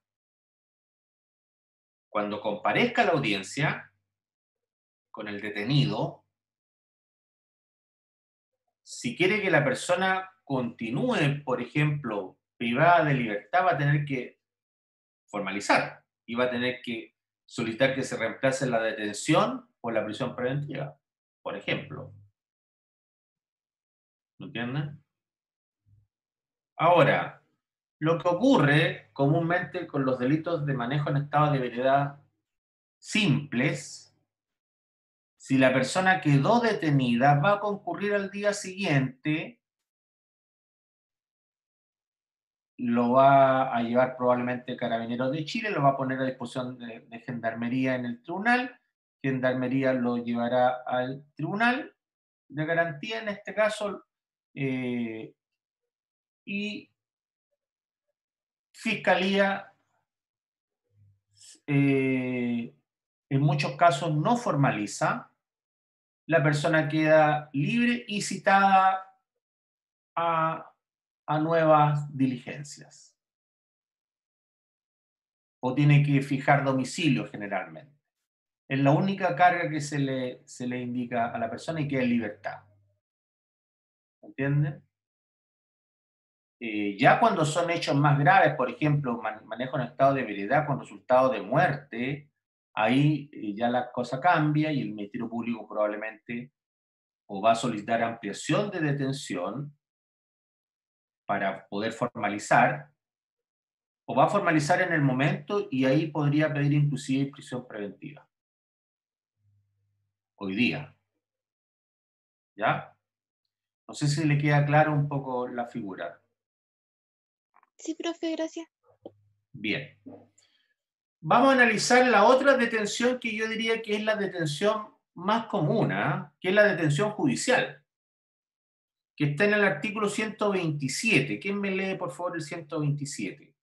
Cuando comparezca a la audiencia con el detenido, si quiere que la persona continúe, por ejemplo, privada de libertad, va a tener que formalizar y va a tener que solicitar que se reemplace la detención por la prisión preventiva, por ejemplo. ¿Me entienden? Ahora, lo que ocurre comúnmente con los delitos de manejo en estado de ebriedad simples, si la persona quedó detenida, va a concurrir al día siguiente, lo va a llevar probablemente Carabineros de Chile, lo va a poner a disposición de Gendarmería en el tribunal, Gendarmería lo llevará al tribunal de garantía, en este caso, y Fiscalía, en muchos casos no formaliza, la persona queda libre y citada a nuevas diligencias. O tiene que fijar domicilio generalmente. Es la única carga que se le indica a la persona y queda en libertad. ¿Entienden? Ya cuando son hechos más graves, por ejemplo, manejo en estado de ebriedad con resultado de muerte, ahí ya la cosa cambia y el Ministerio Público probablemente o va a solicitar ampliación de detención para poder formalizar, o va a formalizar en el momento y ahí podría pedir inclusive prisión preventiva. Hoy día. ¿Ya? No sé si le queda claro un poco la figura. Sí, profe, gracias. Bien. Vamos a analizar la otra detención que yo diría que es la detención más común, ¿eh? Que es la detención judicial, que está en el artículo 127. ¿Quién me lee, por favor, el 127?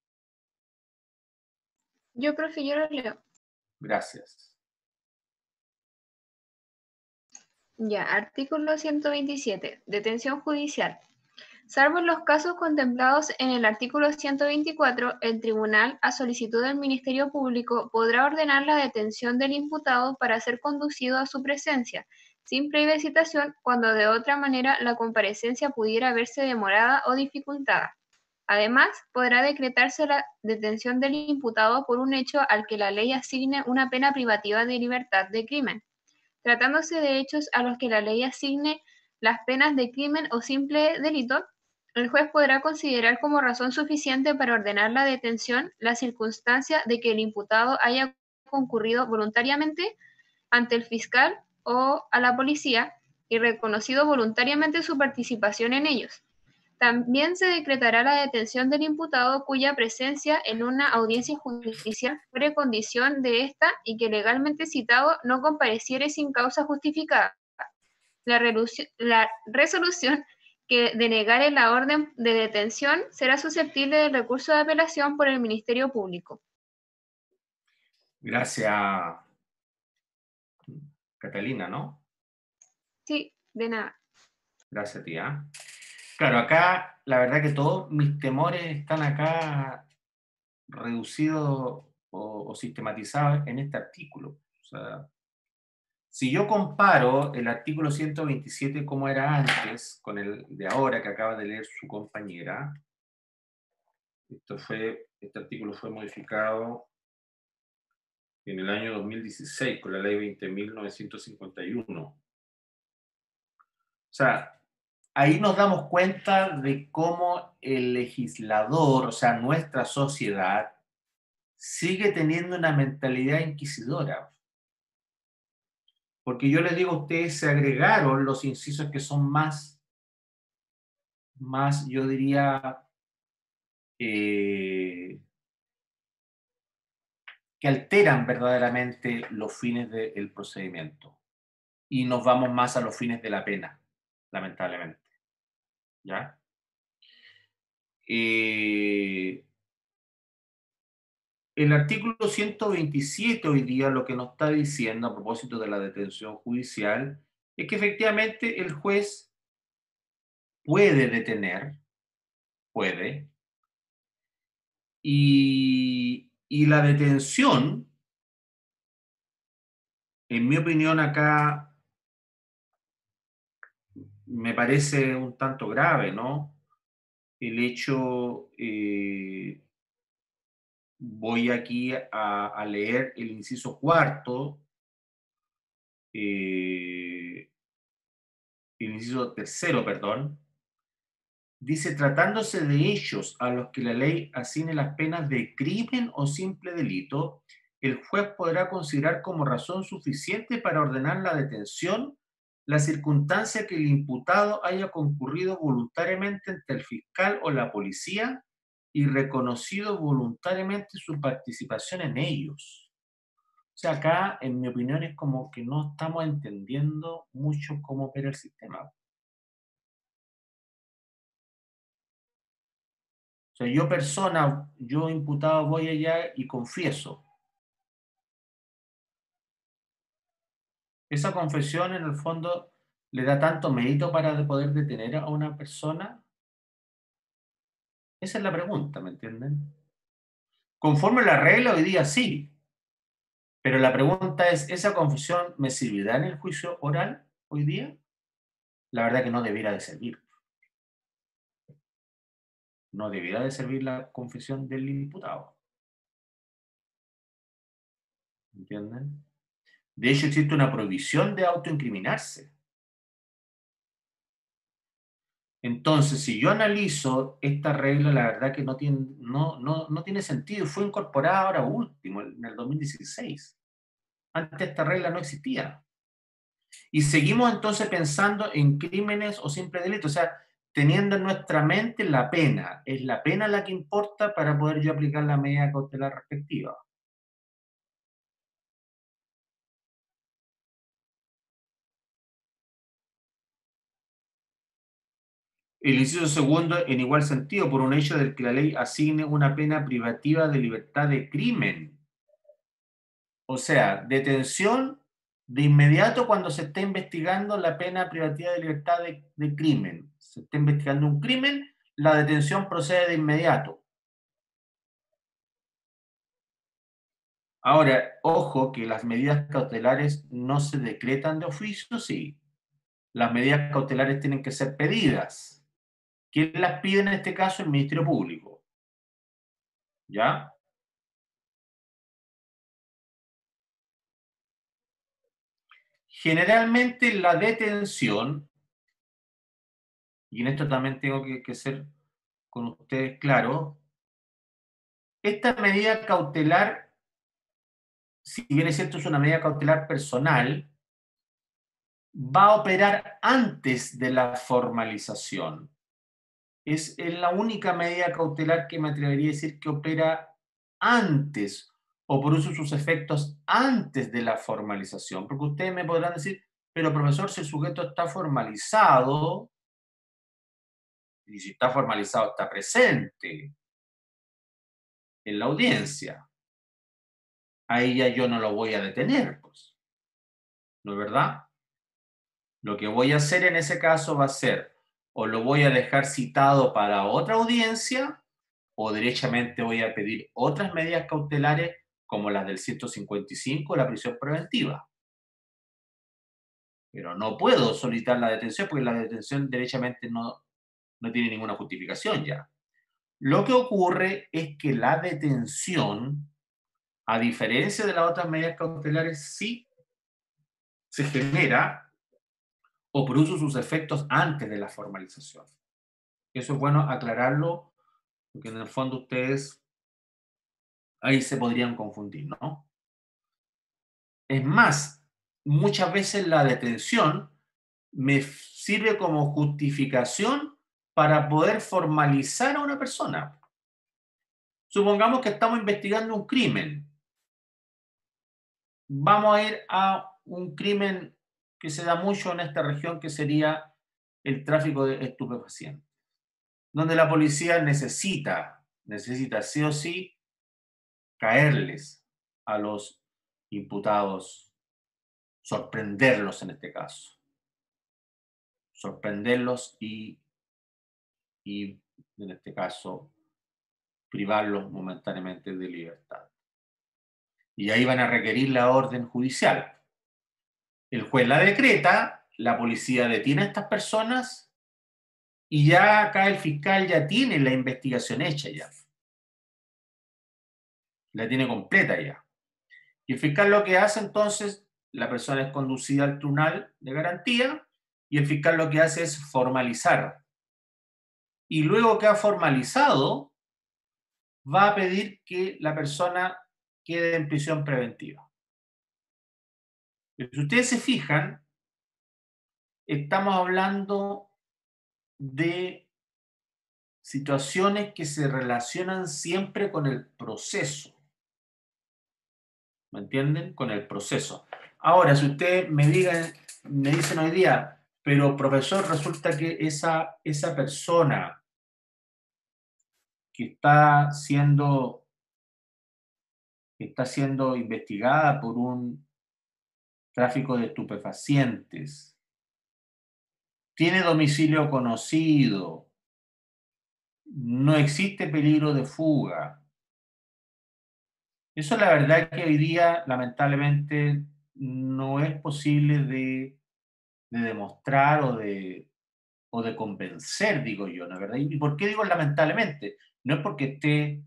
Yo, profe, yo lo leo. Gracias. Ya, artículo 127. Detención judicial. Salvo en los casos contemplados en el artículo 124, el tribunal, a solicitud del Ministerio Público, podrá ordenar la detención del imputado para ser conducido a su presencia, sin previa citación, cuando de otra manera la comparecencia pudiera verse demorada o dificultada. Además, podrá decretarse la detención del imputado por un hecho al que la ley asigne una pena privativa de libertad de crimen, tratándose de hechos a los que la ley asigne las penas de crimen o simple delito. El juez podrá considerar como razón suficiente para ordenar la detención la circunstancia de que el imputado haya concurrido voluntariamente ante el fiscal o a la policía y reconocido voluntariamente su participación en ellos. También se decretará la detención del imputado cuya presencia en una audiencia judicial fuere condición de esta y que legalmente citado no compareciere sin causa justificada. La resolución que denegare la orden de detención será susceptible del recurso de apelación por el Ministerio Público. Gracias, Catalina, ¿no? Sí, de nada. Gracias, tía. Claro, acá la verdad que todos mis temores están acá reducidos o sistematizados en este artículo. O sea, si yo comparo el artículo 127 como era antes con el de ahora que acaba de leer su compañera, este artículo fue modificado en el año 2016 con la ley 20.951. O sea, ahí nos damos cuenta de cómo el legislador, o sea, nuestra sociedad, sigue teniendo una mentalidad inquisidora. Porque yo les digo a ustedes, se agregaron los incisos que son más yo diría, que alteran verdaderamente los fines del procedimiento. Y nos vamos más a los fines de la pena, lamentablemente. ¿Ya? El artículo 127 hoy día lo que nos está diciendo a propósito de la detención judicial es que efectivamente el juez puede detener, y la detención, en mi opinión acá, me parece un tanto grave, ¿no? El hecho, voy aquí a leer el inciso cuarto, el inciso tercero, perdón, dice, tratándose de hechos a los que la ley asigne las penas de crimen o simple delito, el juez podrá considerar como razón suficiente para ordenar la detención la circunstancia que el imputado haya concurrido voluntariamente ante el fiscal o la policía y reconocido voluntariamente su participación en ellos. O sea, acá, en mi opinión, es como que no estamos entendiendo mucho cómo opera el sistema. O sea, yo imputado voy allá y confieso. Esa confesión, en el fondo, le da tanto mérito para poder detener a una persona. Esa es la pregunta, ¿me entienden? Conforme a la regla, hoy día sí. Pero la pregunta es, ¿esa confesión me servirá en el juicio oral hoy día? La verdad que no debiera de servir. No debiera de servir la confesión del imputado. ¿Entienden? De hecho, existe una prohibición de autoincriminarse. Entonces, si yo analizo esta regla, la verdad que no tiene sentido. Fue incorporada ahora último, en el 2016. Antes esta regla no existía. Y seguimos entonces pensando en crímenes o simples delitos, o sea, teniendo en nuestra mente la pena. Es la pena la que importa para poder yo aplicar la medida cautelar respectiva. El inciso segundo, en igual sentido, por un hecho del que la ley asigne una pena privativa de libertad de crimen. O sea, detención de inmediato cuando se está investigando la pena privativa de libertad de crimen. Se está investigando un crimen, la detención procede de inmediato. Ahora, ojo que las medidas cautelares no se decretan de oficio, sí. Las medidas cautelares tienen que ser pedidas. ¿Quién las pide en este caso? El Ministerio Público. ¿Ya? Generalmente la detención, y en esto también tengo que ser con ustedes claro, esta medida cautelar, si bien es cierto es una medida cautelar personal, va a operar antes de la formalización. Es la única medida cautelar que me atrevería a decir que opera antes o produce sus efectos antes de la formalización. Porque ustedes me podrán decir, pero profesor, si el sujeto está formalizado, y si está formalizado está presente en la audiencia, ahí ya yo no lo voy a detener, pues. ¿No es verdad? Lo que voy a hacer en ese caso va a ser, o lo voy a dejar citado para otra audiencia, o derechamente voy a pedir otras medidas cautelares como las del 155, la prisión preventiva. Pero no puedo solicitar la detención porque la detención derechamente no tiene ninguna justificación ya. Lo que ocurre es que la detención, a diferencia de las otras medidas cautelares, sí se genera o produce sus efectos antes de la formalización. Eso es bueno aclararlo, porque en el fondo ustedes ahí se podrían confundir, ¿no? Es más, muchas veces la detención me sirve como justificación para poder formalizar a una persona. Supongamos que estamos investigando un crimen. Vamos a ir a un crimen que se da mucho en esta región, que sería el tráfico de estupefacientes, donde la policía necesita sí o sí caerles a los imputados, sorprenderlos en este caso, sorprenderlos y en este caso privarlos momentáneamente de libertad. Y ahí van a requerir la orden judicial. El juez la decreta, la policía detiene a estas personas y ya acá el fiscal ya tiene la investigación hecha ya. La tiene completa ya. Y el fiscal lo que hace entonces, la persona es conducida al tribunal de garantía y el fiscal lo que hace es formalizar. Y luego que ha formalizado, va a pedir que la persona quede en prisión preventiva. Si ustedes se fijan, estamos hablando de situaciones que se relacionan siempre con el proceso. ¿Me entienden? Con el proceso. Ahora, si ustedes me dicen hoy día, pero profesor, resulta que esa persona que está siendo investigada por un tráfico de estupefacientes, tiene domicilio conocido, no existe peligro de fuga. Eso la verdad que hoy día, lamentablemente, no es posible de demostrar o de convencer, digo yo, ¿no? ¿Verdad? ¿Y por qué digo lamentablemente? No es porque esté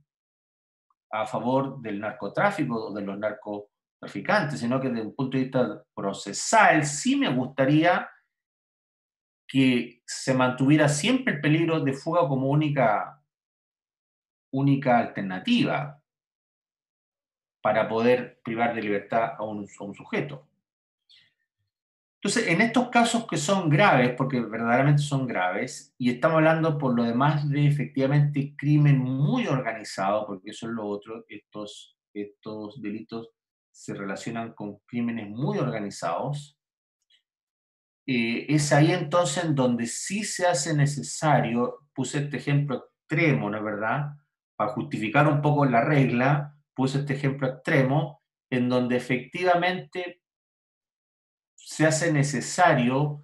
a favor del narcotráfico o de los narcotraficantes, sino que desde un punto de vista procesal sí me gustaría que se mantuviera siempre el peligro de fuga como única alternativa para poder privar de libertad a un sujeto. Entonces, en estos casos que son graves, porque verdaderamente son graves, y estamos hablando por lo demás de efectivamente crimen muy organizado, porque eso es lo otro, estos delitos se relacionan con crímenes muy organizados, es ahí entonces en donde sí se hace necesario, puse este ejemplo extremo, ¿no es verdad? Para justificar un poco la regla, puse este ejemplo extremo, en donde efectivamente se hace necesario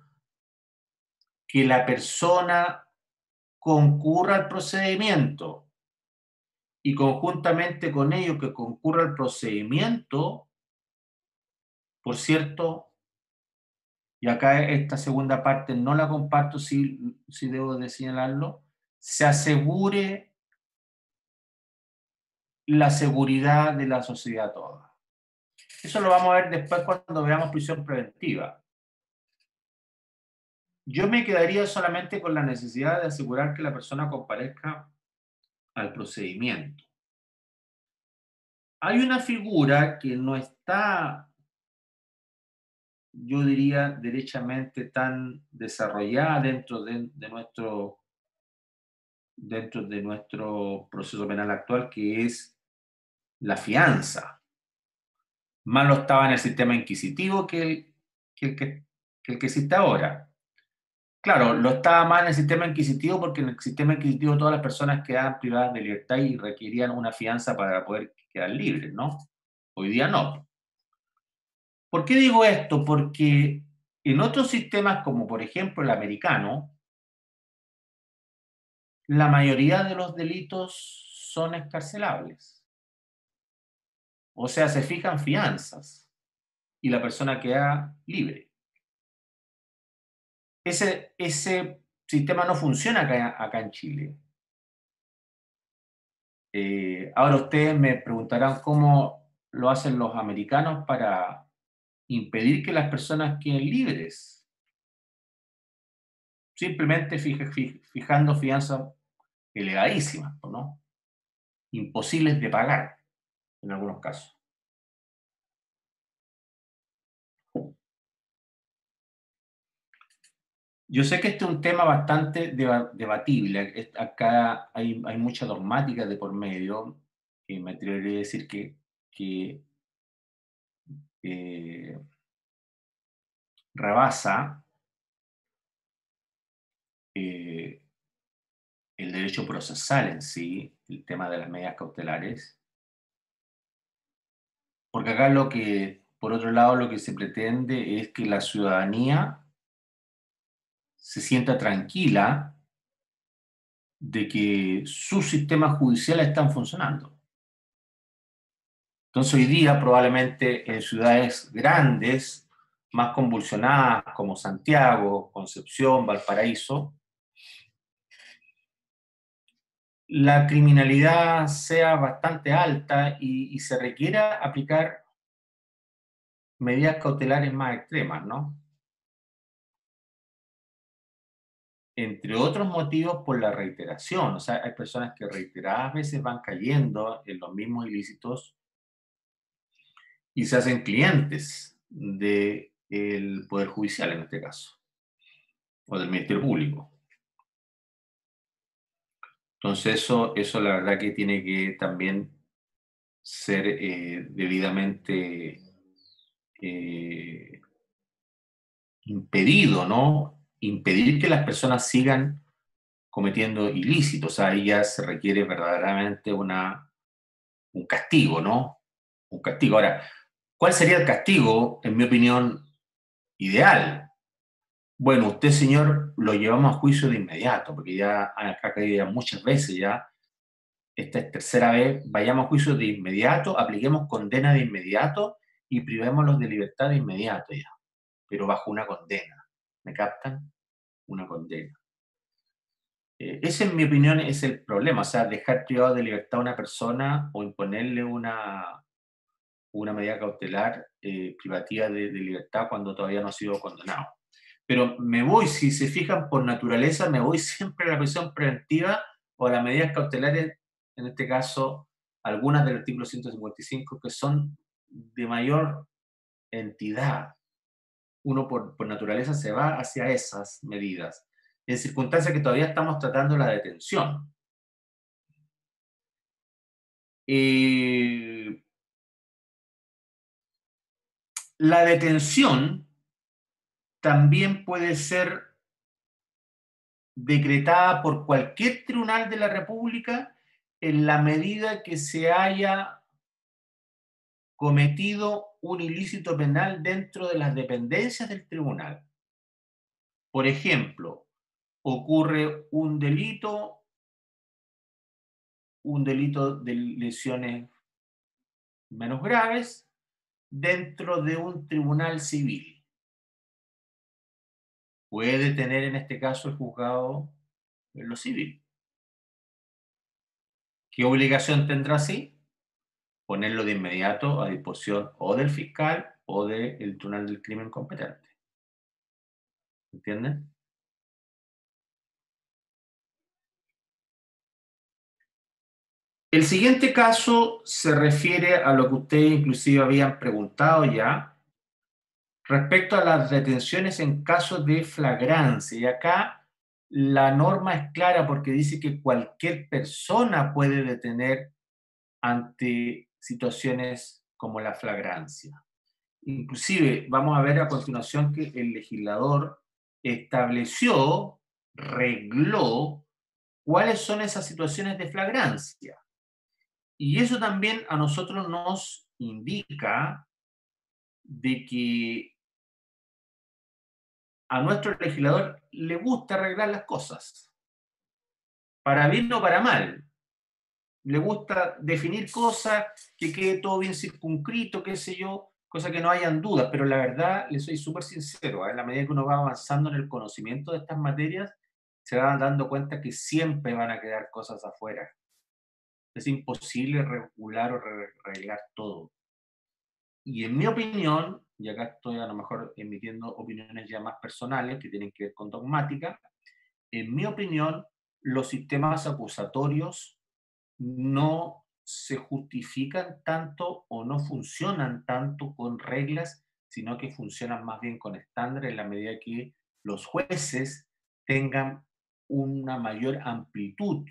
que la persona concurra al procedimiento y conjuntamente con ello que concurra al procedimiento, por cierto, y acá esta segunda parte no la comparto, si debo de señalarlo, se asegure la seguridad de la sociedad toda. Eso lo vamos a ver después cuando veamos prisión preventiva. Yo me quedaría solamente con la necesidad de asegurar que la persona comparezca al procedimiento. Hay una figura que no está, yo diría, derechamente tan desarrollada dentro de nuestro proceso penal actual, que es la fianza. Más lo estaba en el sistema inquisitivo que el que existe ahora. Claro, lo estaba más en el sistema inquisitivo porque en el sistema inquisitivo todas las personas quedaban privadas de libertad y requerían una fianza para poder quedar libres, ¿no? Hoy día no. ¿Por qué digo esto? Porque en otros sistemas, como por ejemplo el americano, la mayoría de los delitos son excarcelables. O sea, se fijan fianzas y la persona queda libre. Ese sistema no funciona acá en Chile. Ahora ustedes me preguntarán cómo lo hacen los americanos para impedir que las personas queden libres. Simplemente fijando fianzas elevadísimas, ¿no? Imposibles de pagar en algunos casos. Yo sé que este es un tema bastante debatible. Acá hay mucha dogmática de por medio, y me atrevería a decir que rebasa el derecho procesal en sí, el tema de las medidas cautelares. Porque acá por otro lado, lo que se pretende es que la ciudadanía se sienta tranquila de que sus sistemas judiciales están funcionando. Entonces hoy día probablemente en ciudades grandes, más convulsionadas como Santiago, Concepción, Valparaíso, la criminalidad sea bastante alta y se requiera aplicar medidas cautelares más extremas, ¿no? Entre otros motivos por la reiteración. O sea, hay personas que reiteradas veces van cayendo en los mismos ilícitos y se hacen clientes del Poder Judicial en este caso, o del Ministerio Público. Entonces eso la verdad que tiene que también ser debidamente impedido, ¿no? Impedir que las personas sigan cometiendo ilícitos. O sea, ahí ya se requiere verdaderamente un castigo, ¿no? Un castigo. Ahora, ¿cuál sería el castigo, en mi opinión, ideal? Bueno, usted, señor, lo llevamos a juicio de inmediato, porque ya acá caído muchas veces ya, esta es tercera vez, vayamos a juicio de inmediato, apliquemos condena de inmediato y privémoslos de libertad de inmediato ya, pero bajo una condena. ¿Me captan? Una condena. Ese, en mi opinión, es el problema, o sea, dejar privado de libertad a una persona o imponerle una medida cautelar privativa de libertad cuando todavía no ha sido condenado. Pero me voy, si se fijan por naturaleza, me voy siempre a la prisión preventiva o a las medidas cautelares, en este caso, algunas del artículo 155, que son de mayor entidad. Uno por naturaleza se va hacia esas medidas, en circunstancias que todavía estamos tratando la detención. La detención también puede ser decretada por cualquier tribunal de la República en la medida que se haya cometido un ilícito penal dentro de las dependencias del tribunal. Por ejemplo, ocurre un delito de lesiones menos graves dentro de un tribunal civil. Puede tener en este caso el juzgado en lo civil. ¿Qué obligación tendrá así? Ponerlo de inmediato a disposición o del fiscal o del tribunal del crimen competente. ¿Entienden? El siguiente caso se refiere a lo que ustedes inclusive habían preguntado ya, respecto a las detenciones en casos de flagrancia. Y acá la norma es clara porque dice que cualquier persona puede detener ante situaciones como la flagrancia. Inclusive, vamos a ver a continuación que el legislador estableció, regló, cuáles son esas situaciones de flagrancia. Y eso también a nosotros nos indica de que a nuestro legislador le gusta arreglar las cosas, para bien o para mal. Le gusta definir cosas, que quede todo bien circunscrito, qué sé yo, cosa que no hayan dudas, pero la verdad, le soy súper sincero, en la medida que uno va avanzando en el conocimiento de estas materias, se van dando cuenta que siempre van a quedar cosas afuera. Es imposible regular o arreglar todo. Y en mi opinión, y acá estoy a lo mejor emitiendo opiniones ya más personales que tienen que ver con dogmática, en mi opinión, los sistemas acusatorios no se justifican tanto o no funcionan tanto con reglas, sino que funcionan más bien con estándares en la medida que los jueces tengan una mayor amplitud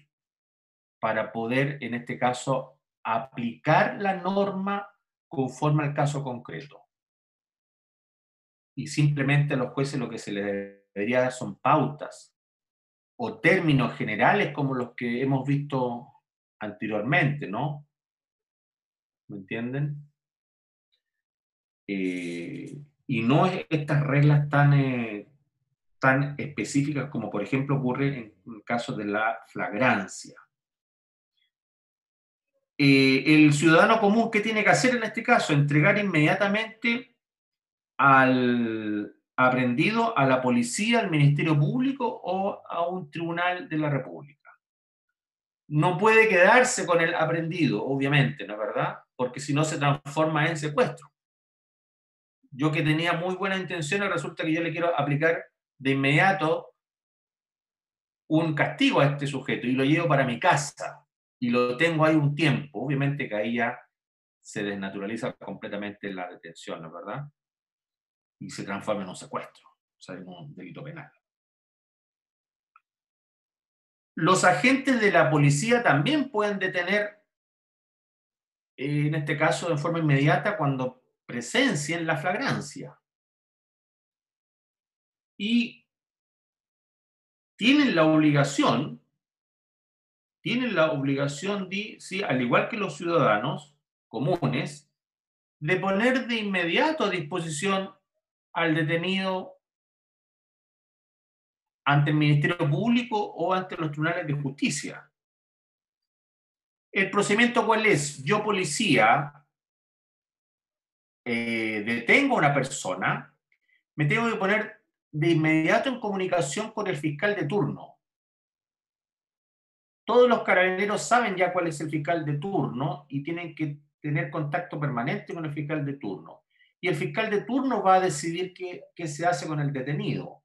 para poder, en este caso, aplicar la norma conforme al caso concreto. Y simplemente a los jueces lo que se les debería dar son pautas o términos generales como los que hemos visto anteriormente, ¿no? ¿Me entienden? Y no estas reglas tan específicas como por ejemplo ocurre en casos de la flagrancia. El ciudadano común, ¿qué tiene que hacer en este caso? Entregar inmediatamente al aprendido a la policía, al Ministerio Público o a un tribunal de la República. No puede quedarse con el aprendido, obviamente, ¿no es verdad? Porque si no se transforma en secuestro. Yo que tenía muy buenas intenciones, resulta que yo le quiero aplicar de inmediato un castigo a este sujeto y lo llevo para mi casa y lo tengo ahí un tiempo. Obviamente que ahí ya se desnaturaliza completamente la detención, ¿no es verdad? Y se transforma en un secuestro, o sea, en un delito penal. Los agentes de la policía también pueden detener, en este caso de forma inmediata, cuando presencien la flagrancia. Y tienen la obligación, sí, al igual que los ciudadanos comunes, de poner de inmediato a disposición al detenido ante el Ministerio Público o ante los tribunales de justicia. ¿El procedimiento cuál es? Yo, policía, detengo a una persona, me tengo que poner de inmediato en comunicación con el fiscal de turno. Todos los carabineros saben ya cuál es el fiscal de turno y tienen que tener contacto permanente con el fiscal de turno. Y el fiscal de turno va a decidir qué se hace con el detenido.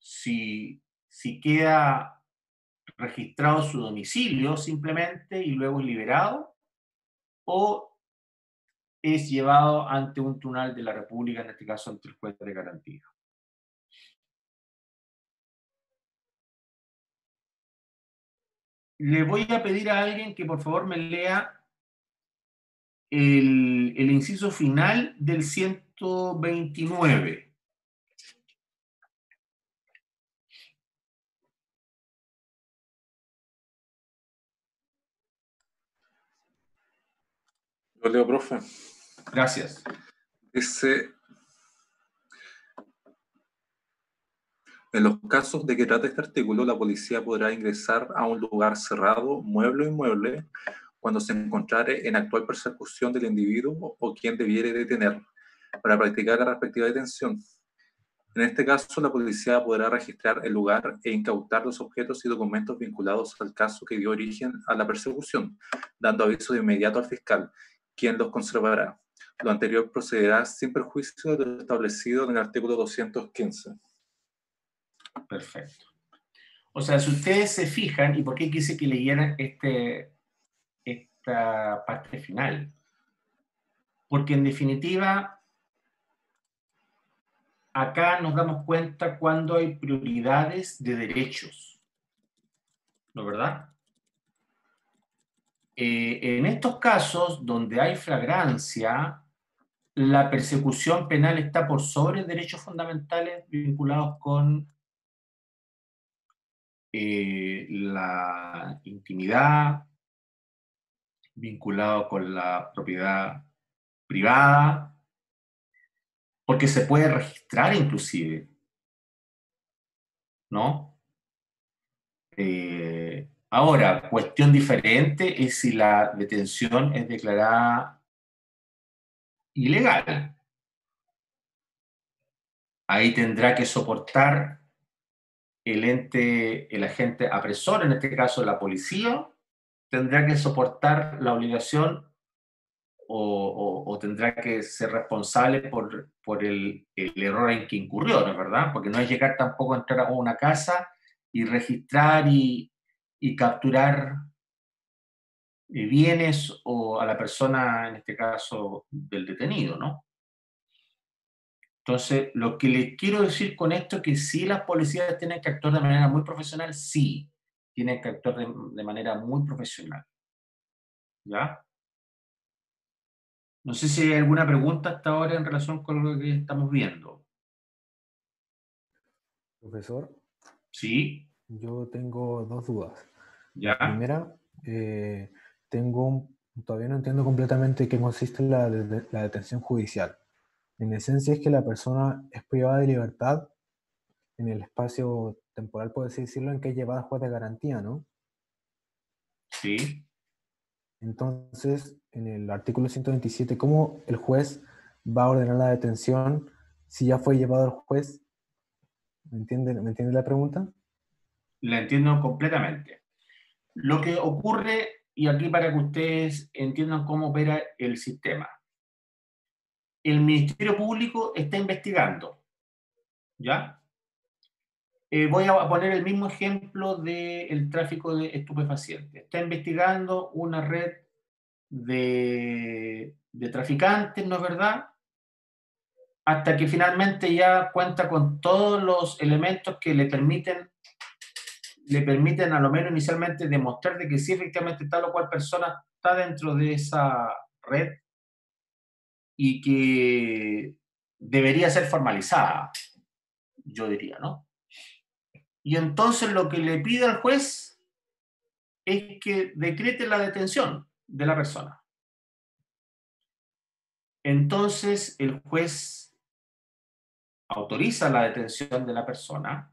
si queda registrado su domicilio simplemente y luego es liberado, o es llevado ante un tribunal de la República, en este caso ante el juez de garantía. Le voy a pedir a alguien que por favor me lea el inciso final del 129. Lo leo, profe. Gracias. Dice, en los casos de que trate este artículo, la policía podrá ingresar a un lugar cerrado, mueble o inmueble, cuando se encontrare en actual persecución del individuo o quien debiere detener, para practicar la respectiva detención. En este caso, la policía podrá registrar el lugar e incautar los objetos y documentos vinculados al caso que dio origen a la persecución, dando aviso de inmediato al fiscal, quien los conservará. Lo anterior procederá sin perjuicio de lo establecido en el artículo 215. Perfecto. O sea, si ustedes se fijan, ¿y por qué quise que leyeran esta parte final? Porque en definitiva, acá nos damos cuenta cuando hay prioridades de derechos, ¿no es verdad? En estos casos donde hay flagrancia, la persecución penal está por sobre derechos fundamentales vinculados con la intimidad, vinculado con la propiedad privada, porque se puede registrar inclusive, ¿no? Ahora, cuestión diferente es si la detención es declarada ilegal. Ahí tendrá que soportar el agente apresor, en este caso la policía, tendrá que soportar la obligación o tendrá que ser responsable por el error en que incurrió, ¿no es verdad? Porque no es llegar tampoco a entrar a una casa y registrar y capturar bienes o a la persona, en este caso, del detenido, ¿no? Entonces, lo que les quiero decir con esto es que sí las policías tienen que actuar de manera muy profesional, sí, tienen que actuar de manera muy profesional. ¿Ya? No sé si hay alguna pregunta hasta ahora en relación con lo que estamos viendo. Profesor, ¿Sí? yo tengo dos dudas. ¿Ya? La primera, todavía no entiendo completamente qué consiste la detención judicial. En esencia es que la persona es privada de libertad en el espacio temporal, por así decirlo, en que es llevada a juez de garantía, ¿no? Sí. Entonces, en el artículo 127, ¿cómo el juez va a ordenar la detención si ya fue llevado al juez? ¿Me entiende la pregunta? La entiendo completamente. Lo que ocurre, y aquí para que ustedes entiendan cómo opera el sistema. El Ministerio Público está investigando, ¿ya? Voy a poner el mismo ejemplo del tráfico de estupefacientes. Está investigando una red de traficantes, ¿no es verdad? Hasta que finalmente ya cuenta con todos los elementos que le permiten a lo menos inicialmente demostrar de que sí efectivamente tal o cual persona está dentro de esa red y que debería ser formalizada, yo diría, ¿no? Y entonces lo que le pide al juez es que decrete la detención de la persona. Entonces el juez autoriza la detención de la persona.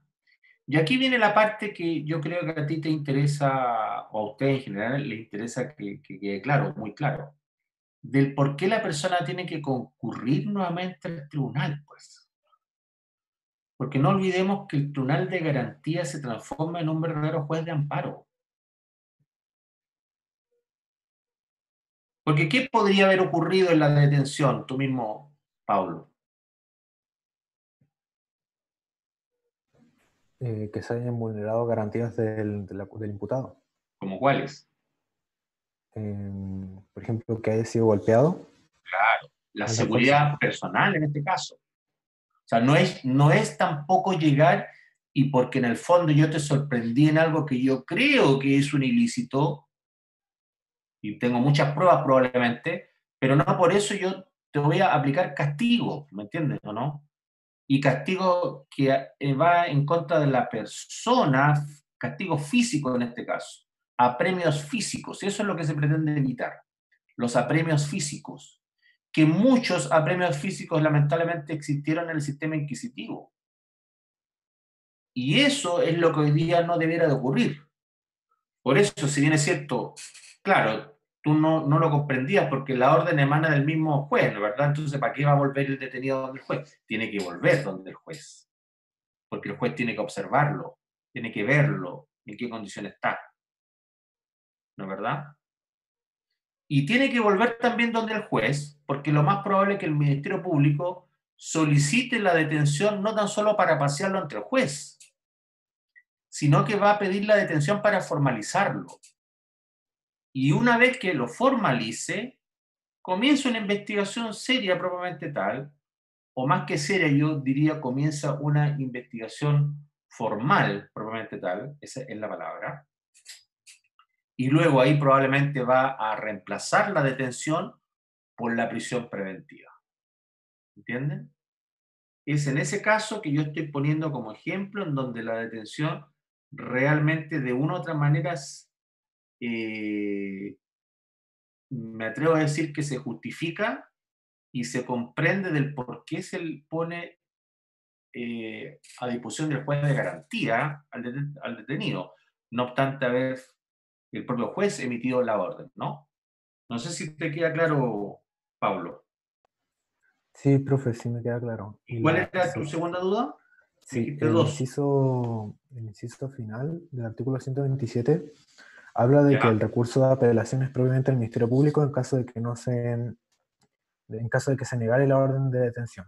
Y aquí viene la parte que yo creo que a ti te interesa, o a usted en general le interesa que quede claro, muy claro, del por qué la persona tiene que concurrir nuevamente al tribunal, pues. Porque no olvidemos que el tribunal de garantía se transforma en un verdadero juez de amparo. Porque ¿qué podría haber ocurrido en la detención? Tú mismo, Pablo. Que se hayan vulnerado garantías del imputado. ¿Como cuáles? Por ejemplo, que haya sido golpeado. Claro, la en seguridad personal en este caso. O sea, no es tampoco llegar y porque en el fondo yo te sorprendí en algo que yo creo que es un ilícito, y tengo muchas pruebas probablemente, pero no por eso yo te voy a aplicar castigo, ¿me entiendes o no? Y castigo que va en contra de la persona, castigo físico en este caso, apremios físicos, eso es lo que se pretende evitar, los apremios físicos, que muchos apremios físicos lamentablemente existieron en el sistema inquisitivo. Y eso es lo que hoy día no debiera de ocurrir. Por eso, si bien es cierto, claro, tú no lo comprendías porque la orden emana del mismo juez, ¿no? ¿Verdad? Entonces, ¿para qué va a volver el detenido donde el juez? Tiene que volver donde el juez, porque el juez tiene que observarlo, tiene que verlo, en qué condición está, ¿no es verdad? Y tiene que volver también donde el juez, porque lo más probable es que el Ministerio Público solicite la detención no tan solo para pasearlo ante el juez, sino que va a pedir la detención para formalizarlo. Y una vez que lo formalice, comienza una investigación seria propiamente tal, o más que seria, yo diría comienza una investigación formal propiamente tal, esa es la palabra, y luego ahí probablemente va a reemplazar la detención por la prisión preventiva. ¿Entienden? Es en ese caso que yo estoy poniendo como ejemplo en donde la detención realmente de una u otra manera eh, me atrevo a decir que se justifica y se comprende del por qué se le pone a disposición del juez de garantía al detenido, no obstante haber el propio juez emitido la orden, ¿no? No sé si te queda claro, Pablo. Sí, profe, sí me queda claro. ¿Y cuál era tu segunda duda? Me Sí, dijiste dos. el inciso final del artículo 127 habla de que ¿Ya? el recurso de apelación es propiamente el Ministerio Público en caso de que en caso de que se negare la orden de detención.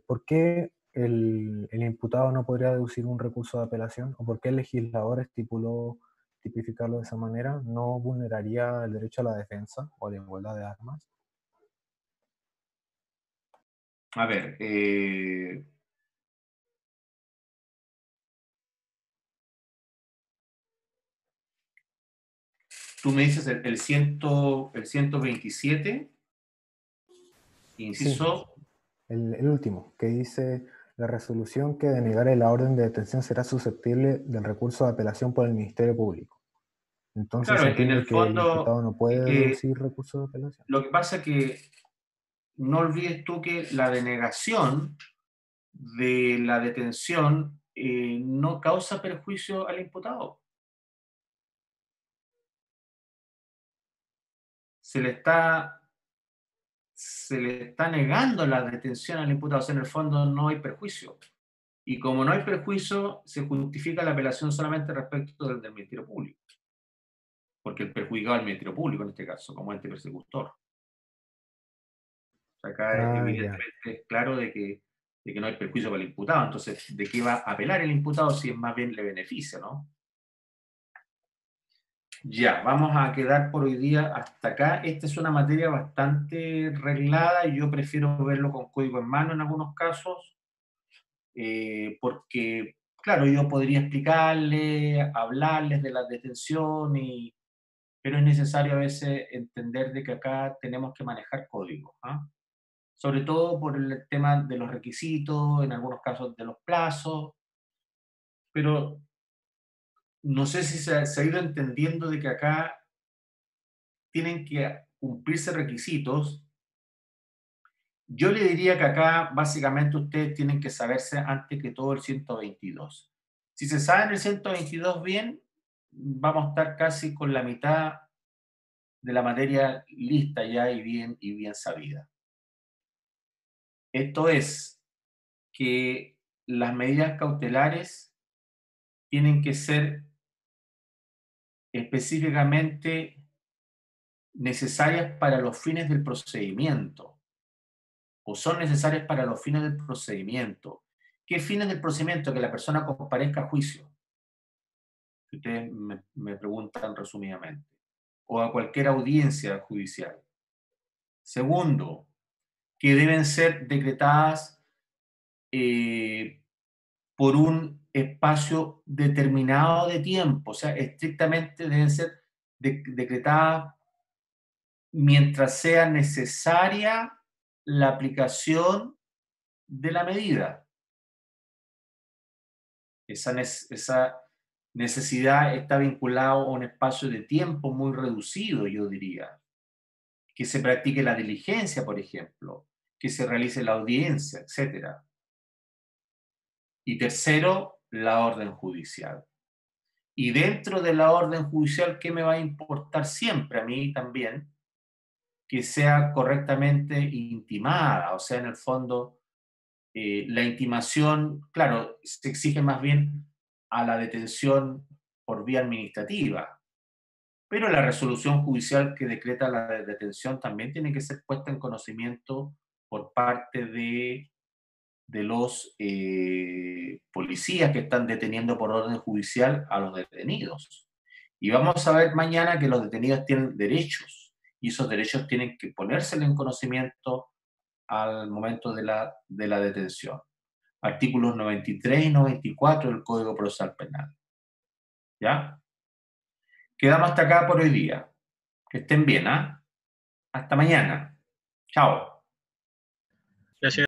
¿Por qué el imputado no podría deducir un recurso de apelación? ¿O por qué el legislador estipuló tipificarlo de esa manera? ¿No vulneraría el derecho a la defensa o a la igualdad de armas? A ver, tú me dices el 127, Sí, inciso, el último, que dice: la resolución que denegare la orden de detención será susceptible del recurso de apelación por el Ministerio Público. Entonces se claro, en entiende el que el fondo, imputado no es puede que deducir recurso de apelación. lo que pasa es que no olvides tú que la denegación de la detención no causa perjuicio al imputado. Se le está, se le está negando la detención al imputado, o sea, en el fondo no hay perjuicio. Y como no hay perjuicio, se justifica la apelación solamente respecto del Ministerio Público, porque el perjudicado es el Ministerio Público en este caso, como ente persecutor. O sea, acá Ah, ya. evidentemente es claro de que no hay perjuicio para el imputado, entonces, ¿de qué va a apelar el imputado si es más bien le beneficia, ¿no? Ya, vamos a quedar por hoy día hasta acá. Esta es una materia bastante reglada y yo prefiero verlo con código en mano en algunos casos, porque, claro, yo podría explicarles, hablarles de la detención, pero es necesario a veces entender de que acá tenemos que manejar códigos, ¿ah? Sobre todo por el tema de los requisitos, en algunos casos de los plazos, pero no sé si se ha ido entendiendo de que acá tienen que cumplirse requisitos. Yo le diría que acá básicamente ustedes tienen que saberse antes que todo el 122. Si se saben el 122 bien, vamos a estar casi con la mitad de la materia lista ya y bien sabida. Esto es que las medidas cautelares tienen que ser específicamente necesarias para los fines del procedimiento o son necesarias para los fines del procedimiento ¿Qué fines del procedimiento? Que la persona comparezca a juicio. Que ustedes me preguntan resumidamente. O a cualquier audiencia judicial. Segundo, que deben ser decretadas por un espacio determinado de tiempo, o sea, estrictamente deben ser decretadas mientras sea necesaria la aplicación de la medida. Esa necesidad está vinculada a un espacio de tiempo muy reducido, yo diría. Que se practique la diligencia, por ejemplo, que se realice la audiencia, etc. Y tercero, la orden judicial. Y dentro de la orden judicial, ¿qué me va a importar siempre a mí también? Que sea correctamente intimada, o sea, en el fondo, la intimación, claro, se exige más bien a la detención por vía administrativa, pero la resolución judicial que decreta la detención también tiene que ser puesta en conocimiento por parte de los policías que están deteniendo por orden judicial a los detenidos. Y vamos a ver mañana que los detenidos tienen derechos, y esos derechos tienen que ponérsele en conocimiento al momento de la detención. Artículos 93 y 94 del Código Procesal Penal. ¿Ya? Quedamos hasta acá por hoy día. Que estén bien, ¿ah? Hasta mañana. Chao. Gracias.